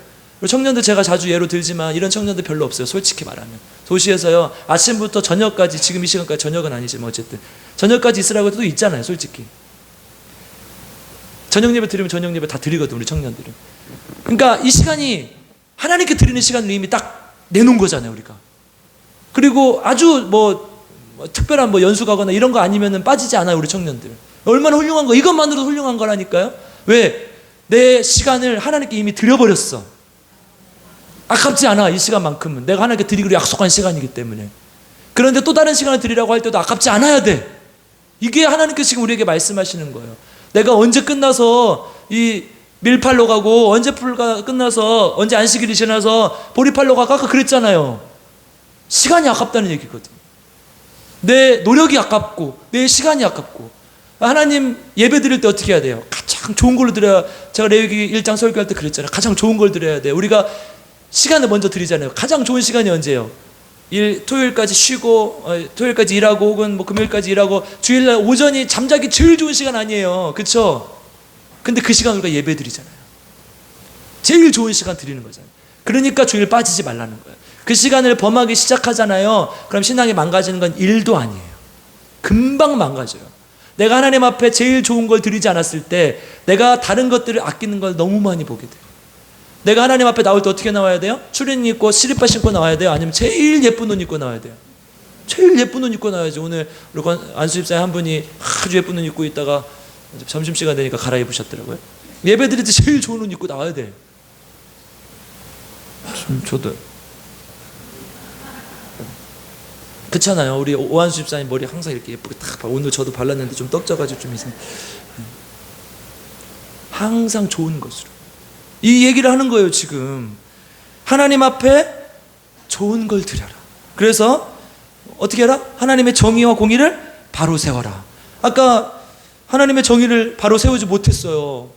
청년들 제가 자주 예로 들지만 이런 청년들 별로 없어요. 솔직히 말하면 도시에서요, 아침부터 저녁까지, 지금 이 시간까지 저녁은 아니지만 어쨌든 저녁까지 있으라고 해도 있잖아요. 솔직히 저녁 예배 드리면 저녁 예배 다 드리거든, 우리 청년들은. 그러니까 이 시간이 하나님께 드리는 시간을 이미 딱 내놓은 거잖아요, 우리가. 그리고 아주 뭐 특별한 뭐 연수 가거나 이런 거 아니면은 빠지지 않아요, 우리 청년들. 얼마나 훌륭한 거, 이것만으로도 훌륭한 거라니까요. 왜? 내 시간을 하나님께 이미 드려버렸어. 아깝지 않아, 이 시간만큼은. 내가 하나님께 드리기로 약속한 시간이기 때문에. 그런데 또 다른 시간을 드리라고 할 때도 아깝지 않아야 돼. 이게 하나님께서 지금 우리에게 말씀하시는 거예요. 내가 언제 끝나서 이 밀팔로 가고, 언제 풀가 끝나서, 언제 안식일이 지나서 보리팔로 가고, 아까 그랬잖아요. 시간이 아깝다는 얘기거든. 내 노력이 아깝고 내 시간이 아깝고. 하나님 예배 드릴 때 어떻게 해야 돼요? 가장 좋은 걸로 드려야. 제가 레위기 1장 설교할 때 그랬잖아요. 가장 좋은 걸 드려야 돼요. 우리가 시간을 먼저 드리잖아요. 가장 좋은 시간이 언제예요? 토요일까지 쉬고, 토요일까지 일하고, 혹은 뭐 금요일까지 일하고, 주일날 오전이 잠자기 제일 좋은 시간 아니에요. 그쵸? 근데 그 시간 우리가 예배 드리잖아요. 제일 좋은 시간 드리는 거잖아요. 그러니까 주일 빠지지 말라는 거예요. 그 시간을 범하기 시작하잖아요. 그럼 신앙이 망가지는 건 일도 아니에요. 금방 망가져요. 내가 하나님 앞에 제일 좋은 걸 드리지 않았을 때 내가 다른 것들을 아끼는 걸 너무 많이 보게 돼요. 내가 하나님 앞에 나올 때 어떻게 나와야 돼요? 추리닝 입고 시리빠 신고 나와야 돼요? 아니면 제일 예쁜 옷 입고 나와야 돼요? 제일 예쁜 옷 입고 나와야지. 오늘 우리 안수 집사님 한 분이 아주 예쁜 옷 입고 있다가 점심시간 되니까 갈아입으셨더라고요. 예배 드릴 때 제일 좋은 옷 입고 나와야 돼. 저도 그렇잖아요. 우리 오한수 집사님 머리 항상 이렇게 예쁘게 딱 오늘 저도 발랐는데 좀 떡져가지고 좀 이상. 항상 좋은 것으로 이 얘기를 하는 거예요. 지금 하나님 앞에 좋은 걸 드려라. 그래서 어떻게 해라? 하나님의 정의와 공의를 바로 세워라. 아까 하나님의 정의를 바로 세우지 못했어요.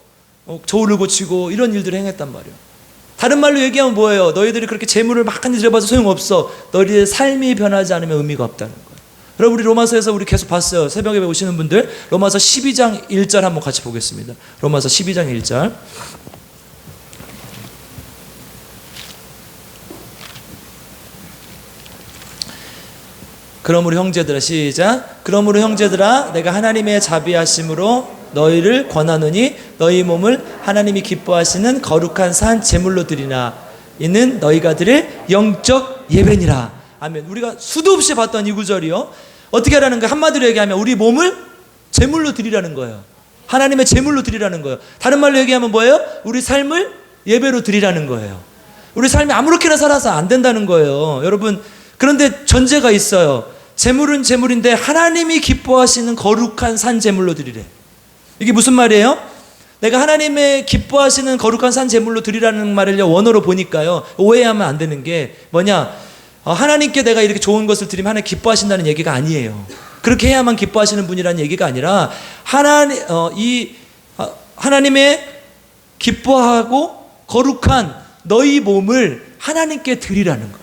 저울을 고치고 이런 일들을 행했단 말이에요. 다른 말로 얘기하면 뭐예요? 너희들이 그렇게 재물을 많이 들여봐도 소용없어. 너희들의 삶이 변하지 않으면 의미가 없다는 거예요. 여러분 우리 로마서에서 우리 계속 봤어요. 새벽에 오시는 분들 로마서 12장 1절 한번 같이 보겠습니다. 로마서 12장 1절. 그러므로 형제들아, 시작. 그러므로 형제들아, 내가 하나님의 자비하심으로 너희를 권하노니 너희 몸을 하나님이 기뻐하시는 거룩한 산 제물로 드리나 이는 너희가 드릴 영적 예배니라. 아멘. 우리가 수도 없이 봤던 이 구절이요, 어떻게 하라는 거예요? 한마디로 얘기하면 우리 몸을 제물로 드리라는 거예요. 하나님의 제물로 드리라는 거예요. 다른 말로 얘기하면 뭐예요? 우리 삶을 예배로 드리라는 거예요. 우리 삶이 아무렇게나 살아서 안 된다는 거예요. 여러분, 그런데 전제가 있어요. 제물은 제물인데 하나님이 기뻐하시는 거룩한 산 제물로 드리래. 이게 무슨 말이에요? 내가 하나님의 기뻐하시는 거룩한 산 제물로 드리라는 말을요, 원어로 보니까요, 오해하면 안 되는 게 뭐냐, 하나님께 내가 이렇게 좋은 것을 드리면 하나님 기뻐하신다는 얘기가 아니에요. 그렇게 해야만 기뻐하시는 분이라는 얘기가 아니라 하나님의 기뻐하고 거룩한 너희 몸을 하나님께 드리라는 거예요.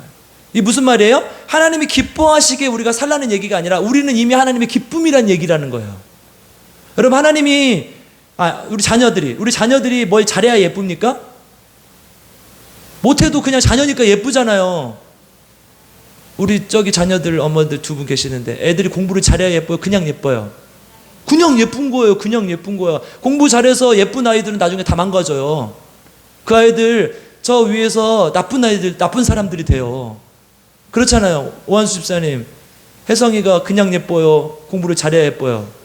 이 무슨 말이에요? 하나님이 기뻐하시게 우리가 살라는 얘기가 아니라 우리는 이미 하나님의 기쁨이란 얘기라는 거예요. 여러분, 하나님이 우리 자녀들이 뭘 잘해야 예쁩니까? 못해도 그냥 자녀니까 예쁘잖아요. 우리 저기 자녀들 어머니들 두 분 계시는데 애들이 공부를 잘해야 예뻐요? 그냥 예뻐요? 그냥 예쁜 거예요. 그냥 예쁜 거야. 공부 잘해서 예쁜 아이들은 나중에 다 망가져요. 그 아이들 저 위에서 나쁜 아이들, 나쁜 사람들이 돼요. 그렇잖아요. 오한수 집사님, 혜성이가 그냥 예뻐요? 공부를 잘해야 예뻐요?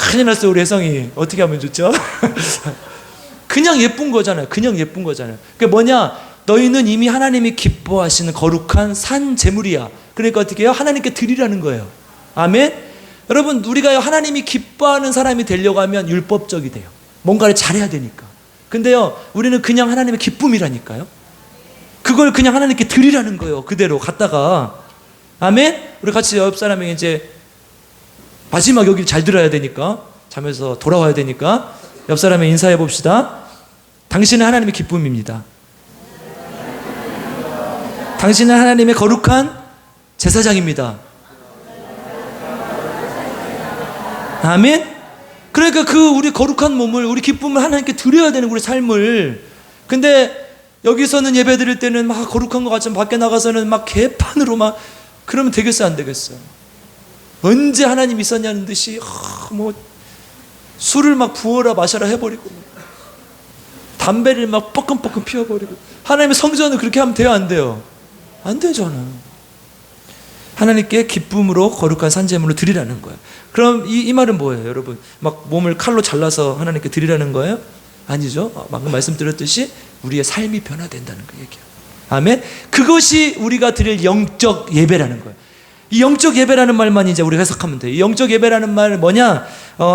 큰일 났어요. 우리 혜성이 어떻게 하면 좋죠? 그냥 예쁜 거잖아요. 그냥 예쁜 거잖아요. 그게 뭐냐, 너희는 이미 하나님이 기뻐하시는 거룩한 산 제물이야. 그러니까 어떻게 해요? 하나님께 드리라는 거예요. 아멘. 여러분, 우리가 하나님이 기뻐하는 사람이 되려고 하면 율법적이 돼요. 뭔가를 잘해야 되니까. 근데요, 우리는 그냥 하나님의 기쁨이라니까요. 그걸 그냥 하나님께 드리라는 거예요. 그대로 갖다가. 아멘. 우리 같이 옆 사람에게 이제 마지막 여기를 잘 들어야 되니까, 잠에서 돌아와야 되니까 옆 사람에 인사해 봅시다. 당신은 하나님의 기쁨입니다. 당신은 하나님의 거룩한 제사장입니다. 아멘. 그러니까 우리 거룩한 몸을, 우리 기쁨을 하나님께 드려야 되는 우리 삶을. 근데 여기서는 예배 드릴 때는 막 거룩한 것 같지만 밖에 나가서는 막 개판으로 막, 그러면 되겠어요, 안 되겠어요? 언제 하나님 있었냐는 듯이 술을 막 부어라 마셔라 해버리고, 담배를 막 뻐끔뻐끔 피워버리고. 하나님의 성전을 그렇게 하면 돼요, 안 돼요? 안 되잖아요. 하나님께 기쁨으로 거룩한 산제물로 드리라는 거예요. 그럼 이 말은 뭐예요, 여러분? 막 몸을 칼로 잘라서 하나님께 드리라는 거예요? 아니죠. 방금 말씀드렸듯이 우리의 삶이 변화된다는 거 얘기예요. 아멘. 그것이 우리가 드릴 영적 예배라는 거예요. 이 영적 예배라는 말만 이제 우리가 해석하면 돼요. 이 영적 예배라는 말은 뭐냐?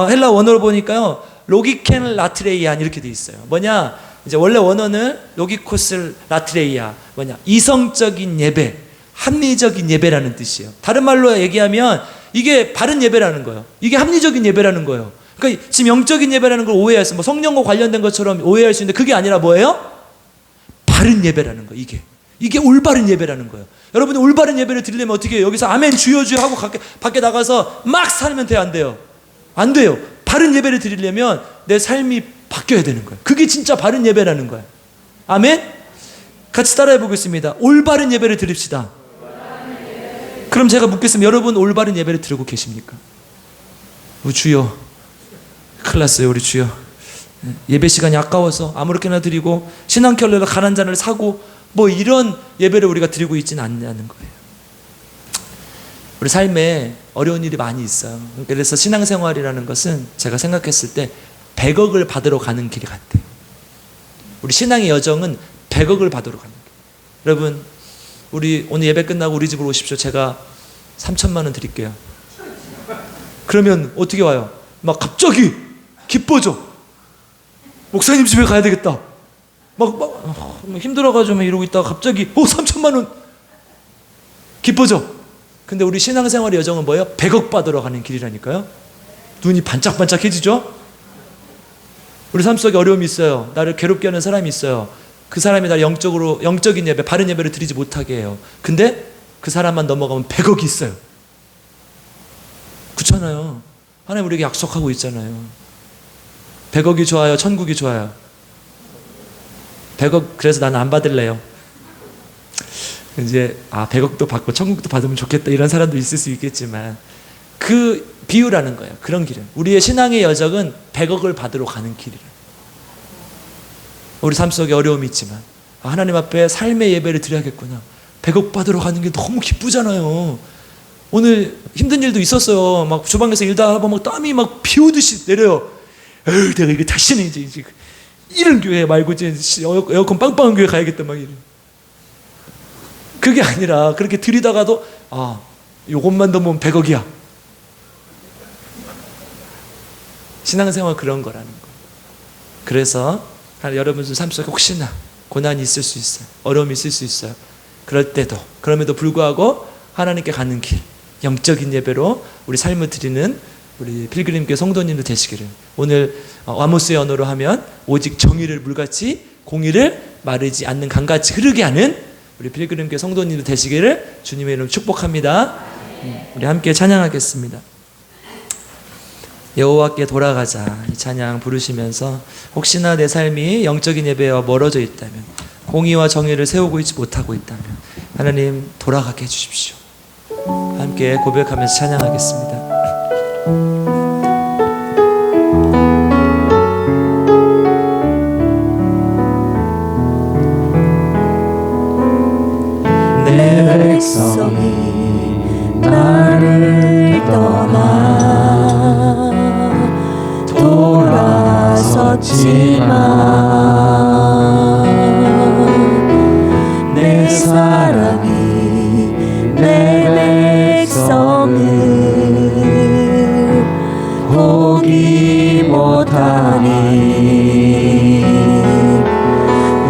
헬라 원어로 보니까요, 로기켄 라트레이안 이렇게 돼 있어요. 뭐냐? 이제 원래 원어는 로기코스 라트레이아, 뭐냐? 이성적인 예배, 합리적인 예배라는 뜻이에요. 다른 말로 얘기하면 이게 바른 예배라는 거예요. 이게 합리적인 예배라는 거예요. 그러니까 지금 영적인 예배라는 걸 오해했어요. 뭐 성령과 관련된 것처럼 오해할 수 있는데 그게 아니라 뭐예요? 바른 예배라는 거예요. 이게 올바른 예배라는 거예요. 여러분이 올바른 예배를 드리려면 어떻게 해요? 여기서 아멘 주여 주여 하고 밖에 나가서 막 살면 돼요, 안 돼요? 안 돼요. 바른 예배를 드리려면 내 삶이 바뀌어야 되는 거예요. 그게 진짜 바른 예배라는 거예요. 아멘? 같이 따라해 보겠습니다. 올바른 예배를 드립시다. 그럼 제가 묻겠습니다. 여러분 올바른 예배를 드리고 계십니까? 주여, 큰일 났어요 우리 주여. 예배 시간이 아까워서 아무렇게나 드리고 신앙결례로 간 한 잔을 사고 뭐 이런 예배를 우리가 드리고 있지는 않냐는 거예요. 우리 삶에 어려운 일이 많이 있어요. 그래서 신앙생활이라는 것은 제가 생각했을 때 100억을 받으러 가는 길 같아요. 우리 신앙의 여정은 100억을 받으러 가는 길. 여러분 우리 오늘 예배 끝나고 우리 집으로 오십시오. 제가 3천만 원 드릴게요. 그러면 어떻게 와요? 막 갑자기 기뻐져. 목사님 집에 가야 되겠다. 막 힘들어가지고 막 이러고 있다가 갑자기 3천만 원 기뻐져. 근데 우리 신앙생활의 여정은 뭐예요? 100억 받으러 가는 길이라니까요. 눈이 반짝반짝해지죠? 우리 삶 속에 어려움이 있어요. 나를 괴롭게 하는 사람이 있어요. 그 사람이 나를 영적인 예배, 바른 예배를 드리지 못하게 해요. 근데 그 사람만 넘어가면 100억이 있어요. 그렇잖아요. 하나님 우리에게 약속하고 있잖아요. 100억이 좋아요? 천국이 좋아요? 100억, 그래서 나는 안 받을래요. 이제 100억도 받고 천국도 받으면 좋겠다 이런 사람도 있을 수 있겠지만 그 비유라는 거예요. 그런 길은 우리의 신앙의 여정은 100억을 받으러 가는 길이에요. 우리 삶 속에 어려움이 있지만 하나님 앞에 삶의 예배를 드려야겠구나. 100억 받으러 가는 게 너무 기쁘잖아요. 오늘 힘든 일도 있었어요. 막 주방에서 일다 하고 막 땀이 막 비 오듯이 내려요. 내가 이거 다시는 이제 이런 교회 말고 이제 에어컨 빵빵한 교회 가야겠다 막 이래. 그게 아니라 그렇게 들이다가도 요것만 넘으면 100억이야. 신앙생활 그런 거라는 거. 그래서 여러분들 삶 속에 혹시나 고난이 있을 수 있어요. 어려움이 있을 수 있어요. 그럴 때도 그럼에도 불구하고 하나님께 가는 길, 영적인 예배로 우리 삶을 드리는 우리 필그림교회 성도님들 되시기를. 오늘 아모스의 언어로 하면 오직 정의를 물같이 공의를 마르지 않는 강같이 흐르게 하는 우리 필그림교회 성도님들 되시기를 주님의 이름으로 축복합니다. 우리 함께 찬양하겠습니다. 여호와께 돌아가자 이 찬양 부르시면서 혹시나 내 삶이 영적인 예배와 멀어져 있다면 공의와 정의를 세우고 있지 못하고 있다면 하나님 돌아가게 해주십시오. 함께 고백하면서 찬양하겠습니다. 내 백성이 나를 떠나 돌아섰지만 내 사랑이 내 백성을 포기 못하니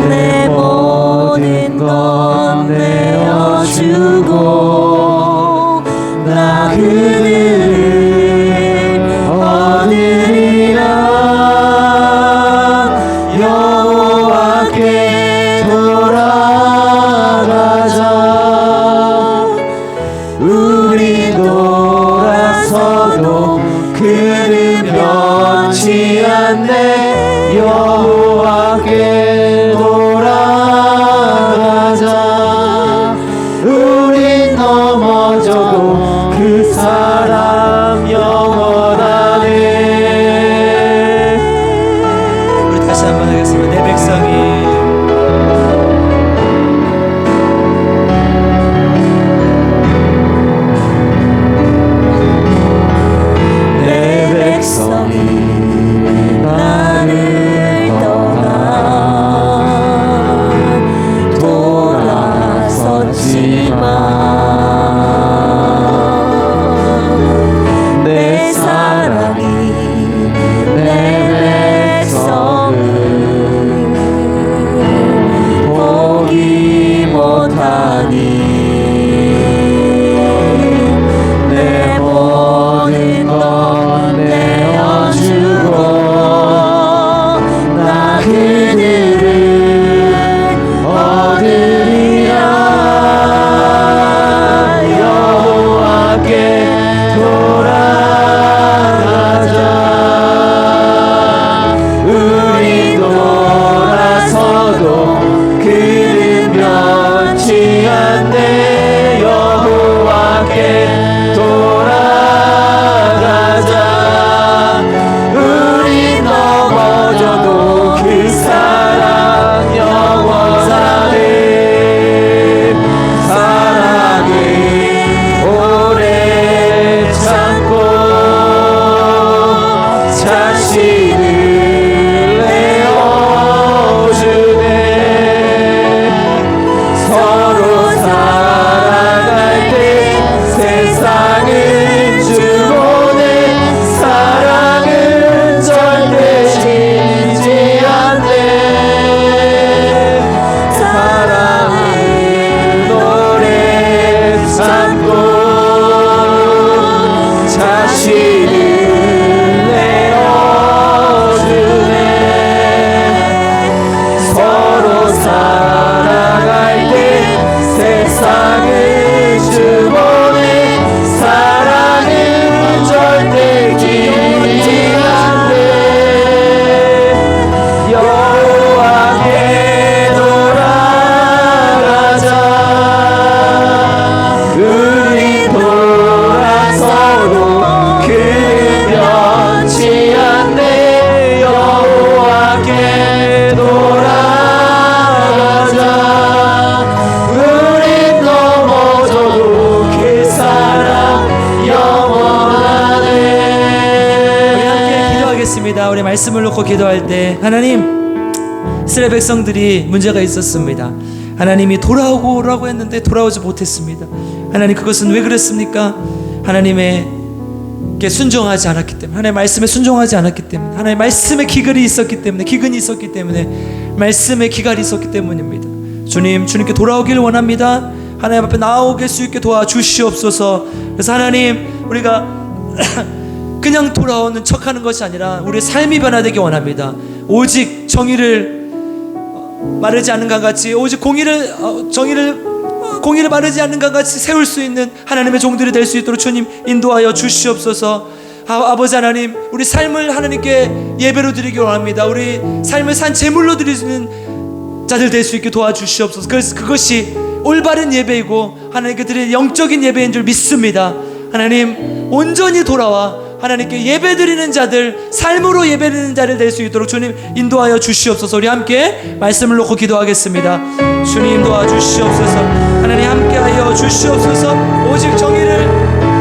내 모든 것 내어주고 나 그들을 얻으리라. 여호와께 돌아가자. 우리 돌아서도 그는 변치 않네. 여호와께 돌아가자. 우린 넘어져도 그 사랑 기도하겠습니다. 우리 말씀을 놓고 기도할 때 하나님, 이스라엘 백성들이 문제가 있었습니다. 하나님이 돌아오라고 했는데 돌아오지 못했습니다. 하나님, 그것은 왜 그랬습니까? 하나님의 순종하지 않았기 때문에, 하나님의 말씀에 순종하지 않았기 때문에, 하나님의 말씀에 기근이 있었기 때문에, 말씀에 기갈이 있었기 때문입니다. 주님, 주님께 돌아오길 원합니다. 하나님 앞에 나오게 수 있게 도와주시옵소서. 그래서 하나님, 우리가 그냥 돌아오는 척하는 것이 아니라 우리의 삶이 변화되기 원합니다. 오직 정의를 마르지 않는 것 같이, 오직 공의를 마르지 않는 것 같이 세울 수 있는 하나님의 종들이 될 수 있도록 주님 인도하여 주시옵소서. 아버지 하나님, 우리 삶을 하나님께 예배로 드리기 원합니다. 우리 삶을 산 제물로 드리는 자들 될 수 있게 도와주시옵소서. 그래서 그것이 올바른 예배이고 하나님께 드릴 영적인 예배인 줄 믿습니다. 하나님, 온전히 돌아와 하나님께 예배드리는 자들, 삶으로 예배드리는 자를 될 수 있도록 주님 인도하여 주시옵소서. 우리 함께 말씀을 놓고 기도하겠습니다. 주님 도와주시옵소서. 하나님 함께하여 주시옵소서. 오직 정의를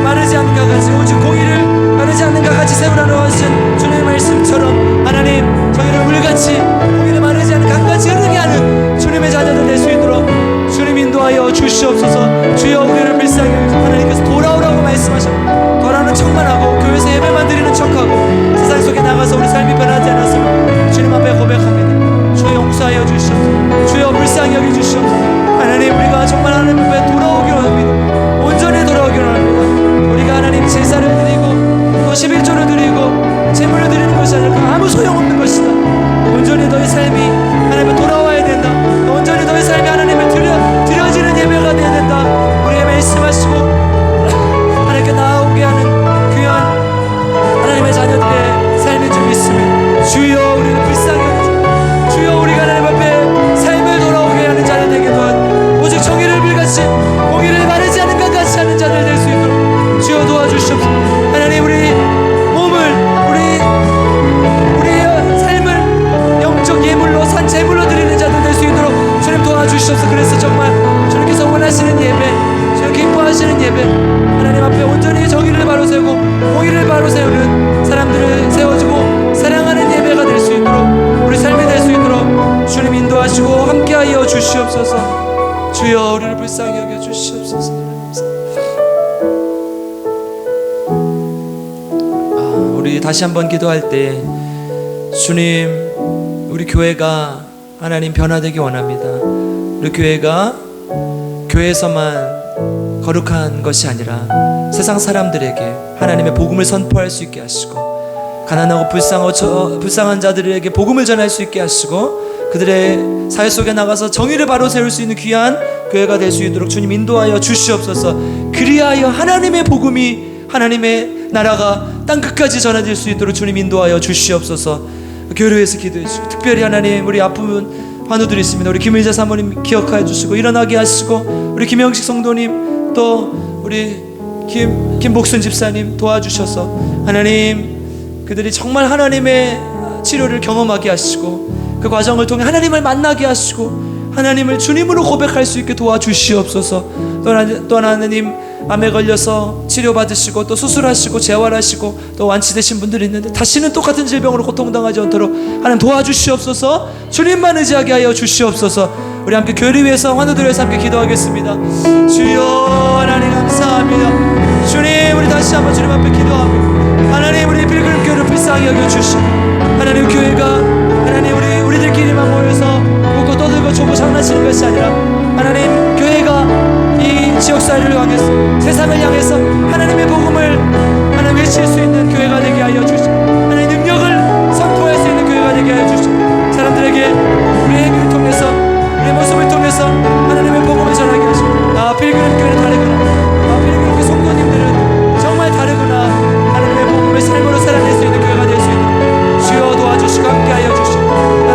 마르지 않는 것 같이, 오직 공의를 마르지 않는 것 같이 세우라고 하신 주님의 말씀처럼 하나님, 정의를 물같이 공의를 마르지 않는 것 같이 흐르게 하는 주님의 자녀들 될 수 있도록 주님 인도하여 주시옵소서. 주여, 우리를 불쌍히 여기서 하나님께서 돌아오라고 말씀하셨고, 돌아오는 척만 하고 교회에서 예배만 드리는 척하고 세상 속에 나가서 우리 삶이 변하지 않았으면 주님 앞에 고백합니다. 주여, 용서하여 주시옵소서. 주여, 불쌍히 여겨주시옵소서. 하나님, 우리가 정말 하나님 앞에 돌아오기를 원합니다. 온전히 돌아오기를 원합니다. 우리가 하나님 제사를 드리고 또 11조를 드리고 제물을 드리는 것이 아니라 아무 소용없는 것이다. 온전히 너의 삶이 하나님 앞에 돌아와야 된다. 온전히 너의 삶이 하나님을 드려지는 예배가 되어야 된다. 우리의 말씀하시고 하나님께 나오게 하는 귀한 하나님의 자녀들의 삶인 줄 믿습니다. 주여, 우리를 불쌍히 여기시옵소서. 주여, 우리가 하나님 앞에 삶을 돌아오게 하는 자들 되게 도와주시옵소서. 오직 정의를 불같이 공의를 바르지 않는 것 같이 하는 자들 될 수 있도록 주여 도와주시옵소서. 하나님, 우리 몸을, 우리의 삶을 영적 예물로, 산 제물로 드리는 자들 될 수 있도록 주님 도와주시옵소서. 그래서 정말 주님께서 원하시는 예배, 주님 기뻐하시는 예배, 하나님 앞에 온전히 정의를 바로 세우고 공의를 바로 세우는 사람들을 세워주고 사랑하는 예배가 될 수 있도록, 우리 삶이 될 수 있도록 주님 인도하시고 함께하여 주시옵소서. 주여, 우리를 불쌍히 여겨 주시옵소서. 우리 다시 한번 기도할 때 주님, 우리 교회가 하나님 변화되기 원합니다. 우리 교회가 교회에서만 거룩한 것이 아니라 세상 사람들에게 하나님의 복음을 선포할 수 있게 하시고, 가난하고 불쌍한 자들에게 복음을 전할 수 있게 하시고, 그들의 사회 속에 나가서 정의를 바로 세울 수 있는 귀한 교회가 될 수 있도록 주님 인도하여 주시옵소서. 그리하여 하나님의 복음이, 하나님의 나라가 땅끝까지 전해질 수 있도록 주님 인도하여 주시옵소서. 교회를 위해서 기도해 주시고, 특별히 하나님, 우리 아픈 환우들이 있습니다. 우리 김일자 사모님 기억하여 주시고 일어나게 하시고, 우리 김영식 성도님, 또 우리 김복순 집사님 도와주셔서 하나님, 그들이 정말 하나님의 치료를 경험하게 하시고 그 과정을 통해 하나님을 만나게 하시고 하나님을 주님으로 고백할 수 있게 도와주시옵소서. 또 하나님, 암에 걸려서 치료받으시고 또 수술하시고 재활하시고 또 완치되신 분들이 있는데 다시는 똑같은 질병으로 고통당하지 않도록 하나님 도와주시옵소서. 주님만 의지하게 하여 주시옵소서. 우리 함께 교회를 위해서, 환우들을 위해서 함께 기도하겠습니다. 주여, 하나님 감사합니다. 주님, 우리 다시 한번 주님 앞에 기도합니다. 하나님, 우리 필그림 교회를 불쌍히 여겨주시고, 하나님 교회가 하나님 우리들끼리만 모여서 웃고 떠들고 조고 장난치는 것이 아니라 하나님 교회가 이 지역사회를 향해서, 세상을 향해서 하나님의 복음을 하나님 외칠 수 있는 교회가 되게 하여 주시고, 하나님의 능력을 선포할 수 있는 교회가 되게 하여 주시고, 사람들에게 우리의 행위를 통해서, 우리의 모습을 통해서 하나님의 복음을 전하게 하시고, 필그림 교회는 다르구나, 필그림 교회 성도님들은 정말 다르구나, 하나님의 복음을 삶으로 살아낼 수 있는 교회가 될 수 있는 주여 도와주시고 함께하여 주시고,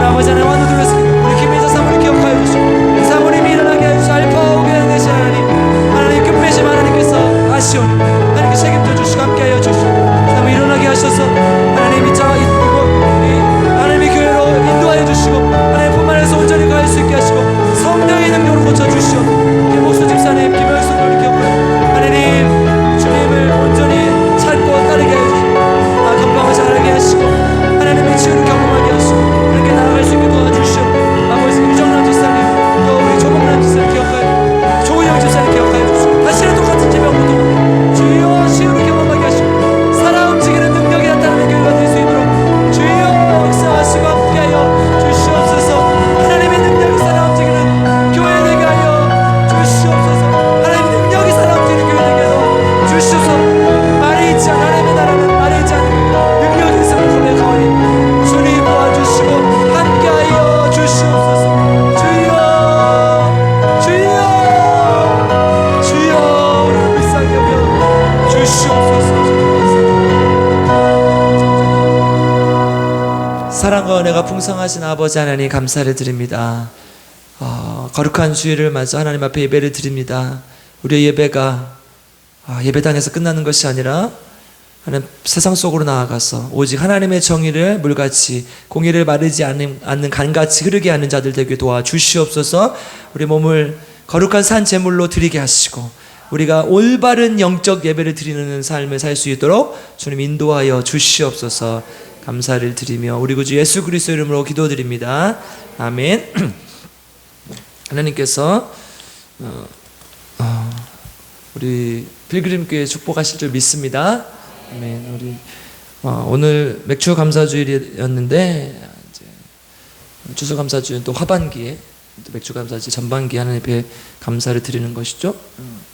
아버지 하나님, 환우들에서 우리 김민자 사모님 기억하여 주시고, 사모님이 일어나게 하여 주시고, 알파 오메가 되신 하나님, 하나님 끝맺음 하나님께서 아시오니 사랑과 은혜가 풍성하신 아버지 하나님 감사를 드립니다. 거룩한 주일을 맞아 하나님 앞에 예배를 드립니다. 우리의 예배가 예배당에서 끝나는 것이 아니라 하나님 세상 속으로 나아가서 오직 하나님의 정의를 물같이 공의를 마르지 않는 간같이 흐르게 하는 자들 되게 도와주시옵소서. 우리 몸을 거룩한 산 제물로 드리게 하시고 우리가 올바른 영적 예배를 드리는 삶을 살 수 있도록 주님 인도하여 주시옵소서. 감사를 드리며 우리 구주 예수 그리스도 이름으로 기도드립니다. 아멘. 하나님께서 우리 필그림교회 축복하실 줄 믿습니다. 아멘. 우리 오늘 맥주 감사주일이었는데 이제 추수감사주일은 또 하반기에 또 맥주 감사주일 전반기에 하나님 앞에 감사를 드리는 것이죠.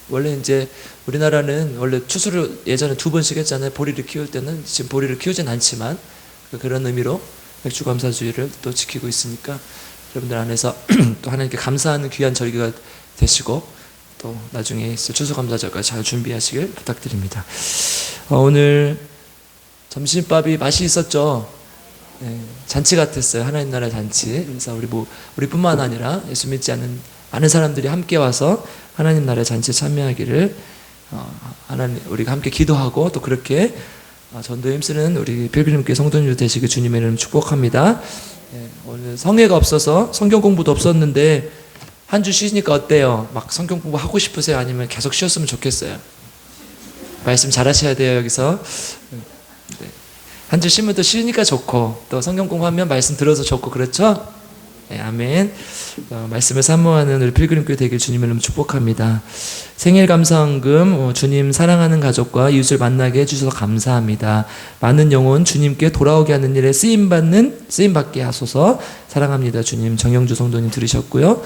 원래 이제 우리나라는 원래 추수를 예전에 2번씩 했잖아요. 보리를 키울 때는 지금 보리를 키우진 않지만 그런 의미로 맥주 감사주일을 또 지키고 있으니까 여러분들 안에서 또 하나님께 감사하는 귀한 절기가 되시고 또 나중에 있을 추수감사절까지 잘 준비하시길 부탁드립니다. 오늘 점심밥이 맛이 있었죠. 네, 잔치 같았어요. 하나님 나라 잔치. 그래서 우리뿐만 아니라 예수 믿지 않는 많은 사람들이 함께 와서 하나님 나라의 잔치에 참여하기를 하나님 우리가 함께 기도하고 또 그렇게 전도에 힘쓰는 우리 필그림교회 성도님들 되시길 주님의 이름 축복합니다. 네, 오늘 성회가 없어서 성경 공부도 없었는데 한 주 쉬니까 어때요? 막 성경 공부 하고 싶으세요? 아니면 계속 쉬었으면 좋겠어요? 말씀 잘하셔야 돼요. 여기서 네. 한 주 쉬면 또 쉬니까 좋고 또 성경 공부하면 말씀 들어서 좋고 그렇죠? 네, 아멘. 말씀을 사모하는 우리 필그림교회 되길 주님의 이름으로 축복합니다. 생일 감사헌금 주님 사랑하는 가족과 이웃을 만나게 해주셔서 감사합니다. 많은 영혼 주님께 돌아오게 하는 일에 쓰임받게 하소서. 사랑합니다. 주님. 정영주 성도님 들으셨고요.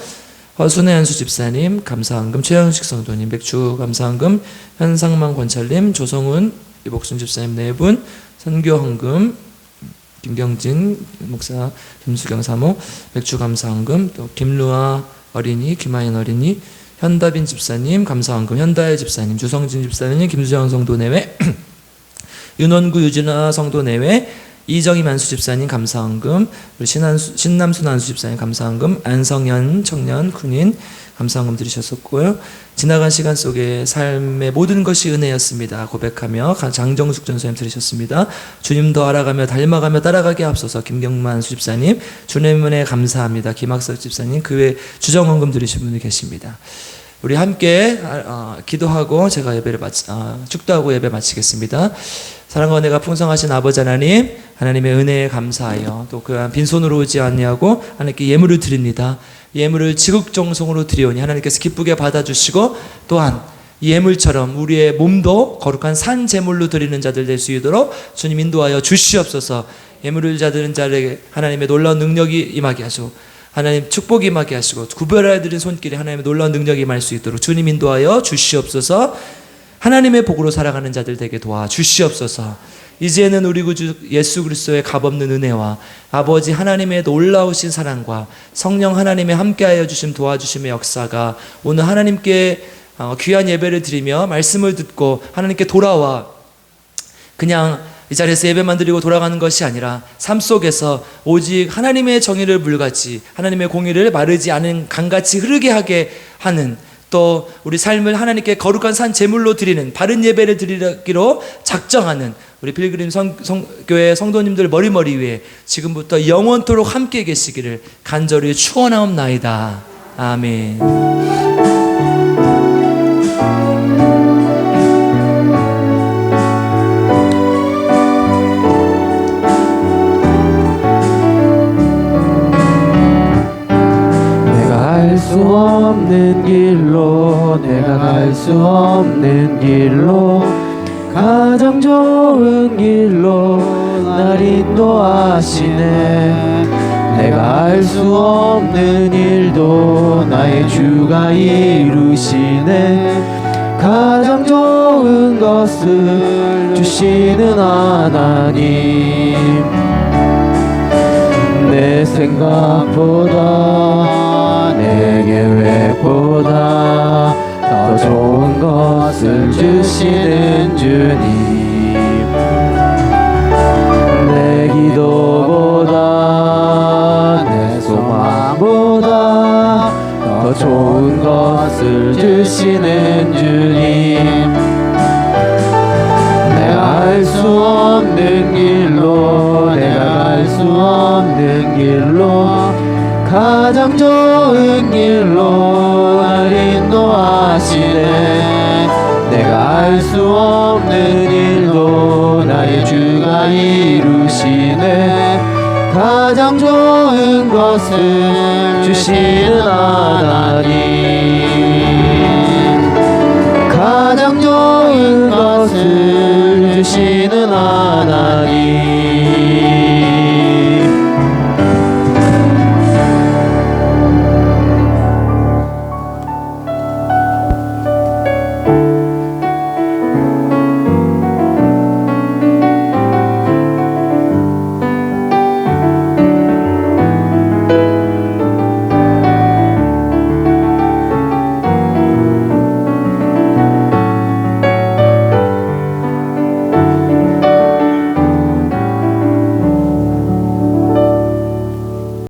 허순의 한수 집사님 감사헌금, 최영식 성도님 맥주 감사헌금, 현상만 권찰님, 조성훈 이복순 집사님 4분, 선교헌금 김경진 목사, 김수경 사모 맥주 감사헌금, 또 김루아 어린이, 김하연 어린이, 현다빈 집사님 감사헌금, 현다혜 집사님, 주성진 집사님, 김수정 성도 내외, 윤원구 유진아 성도 내외, 이정희 만수 집사님 감사헌금, 우리 신남수 난수 집사님 감사헌금, 안성현 청년 군인 감사헌금 드리셨었고요. 지나간 시간 속에 삶의 모든 것이 은혜였습니다. 고백하며 장정숙 전사님 들으셨습니다. 주님 더 알아가며 닮아가며 따라가게 앞서서 김경만 수집사님, 주님의 은혜 감사합니다. 김학석 집사님, 그 외 주정헌금 드리신 분이 계십니다. 우리 함께 기도하고 제가 축도하고 예배 마치겠습니다. 사랑과 은혜가 풍성하신 아버지 하나님, 하나님의 은혜에 감사하여 또 그 빈손으로 오지 아니하고 하나님께 예물을 드립니다. 예물을 지극정성으로 드리오니 하나님께서 기쁘게 받아주시고 또한 이 예물처럼 우리의 몸도 거룩한 산 제물로 드리는 자들 될 수 있도록 주님 인도하여 주시옵소서. 예물을 드리는 자들에게 하나님의 놀라운 능력이 임하게 하시고 하나님 축복이 임하게 하시고 구별하여 드린 손길에 하나님의 놀라운 능력이 임할 수 있도록 주님 인도하여 주시옵소서. 하나님의 복으로 살아가는 자들 되게 도와주시옵소서. 이제는 우리 구주 예수 그리스도의 값없는 은혜와 아버지 하나님의 놀라우신 사랑과 성령 하나님의 함께하여 주심 도와주심의 역사가 오늘 하나님께 귀한 예배를 드리며 말씀을 듣고 하나님께 돌아와 그냥 이 자리에서 예배만 드리고 돌아가는 것이 아니라 삶 속에서 오직 하나님의 정의를 물같이 하나님의 공의를 마르지 않은 강같이 흐르게 하게 하는 또 우리 삶을 하나님께 거룩한 산 제물로 드리는 바른 예배를 드리기로 작정하는 우리 필그림 교회 성도님들 머리머리 위에 지금부터 영원토록 함께 계시기를 간절히 축원하옵나이다. 아멘. 수 없는 길로 내가 갈 수 없는 길로 가장 좋은 길로 날 인도하시네. 내가 알 수 없는 일도 나의 주가 이루시네. 가장 좋은 것을 주시는 하나님, 내 생각보다 내 계획보다 더 좋은 것을 주시는 주님, 내 기도보다 이루시는 주님, 내가 알 수 없는 길로, 내가 갈 수 없는 길로, 가장 좋은 길로 날 인도하시네. 내가 알 수 없는 일도 나의 주가 이루시네. 가장 좋은 것을 주시는 하나님,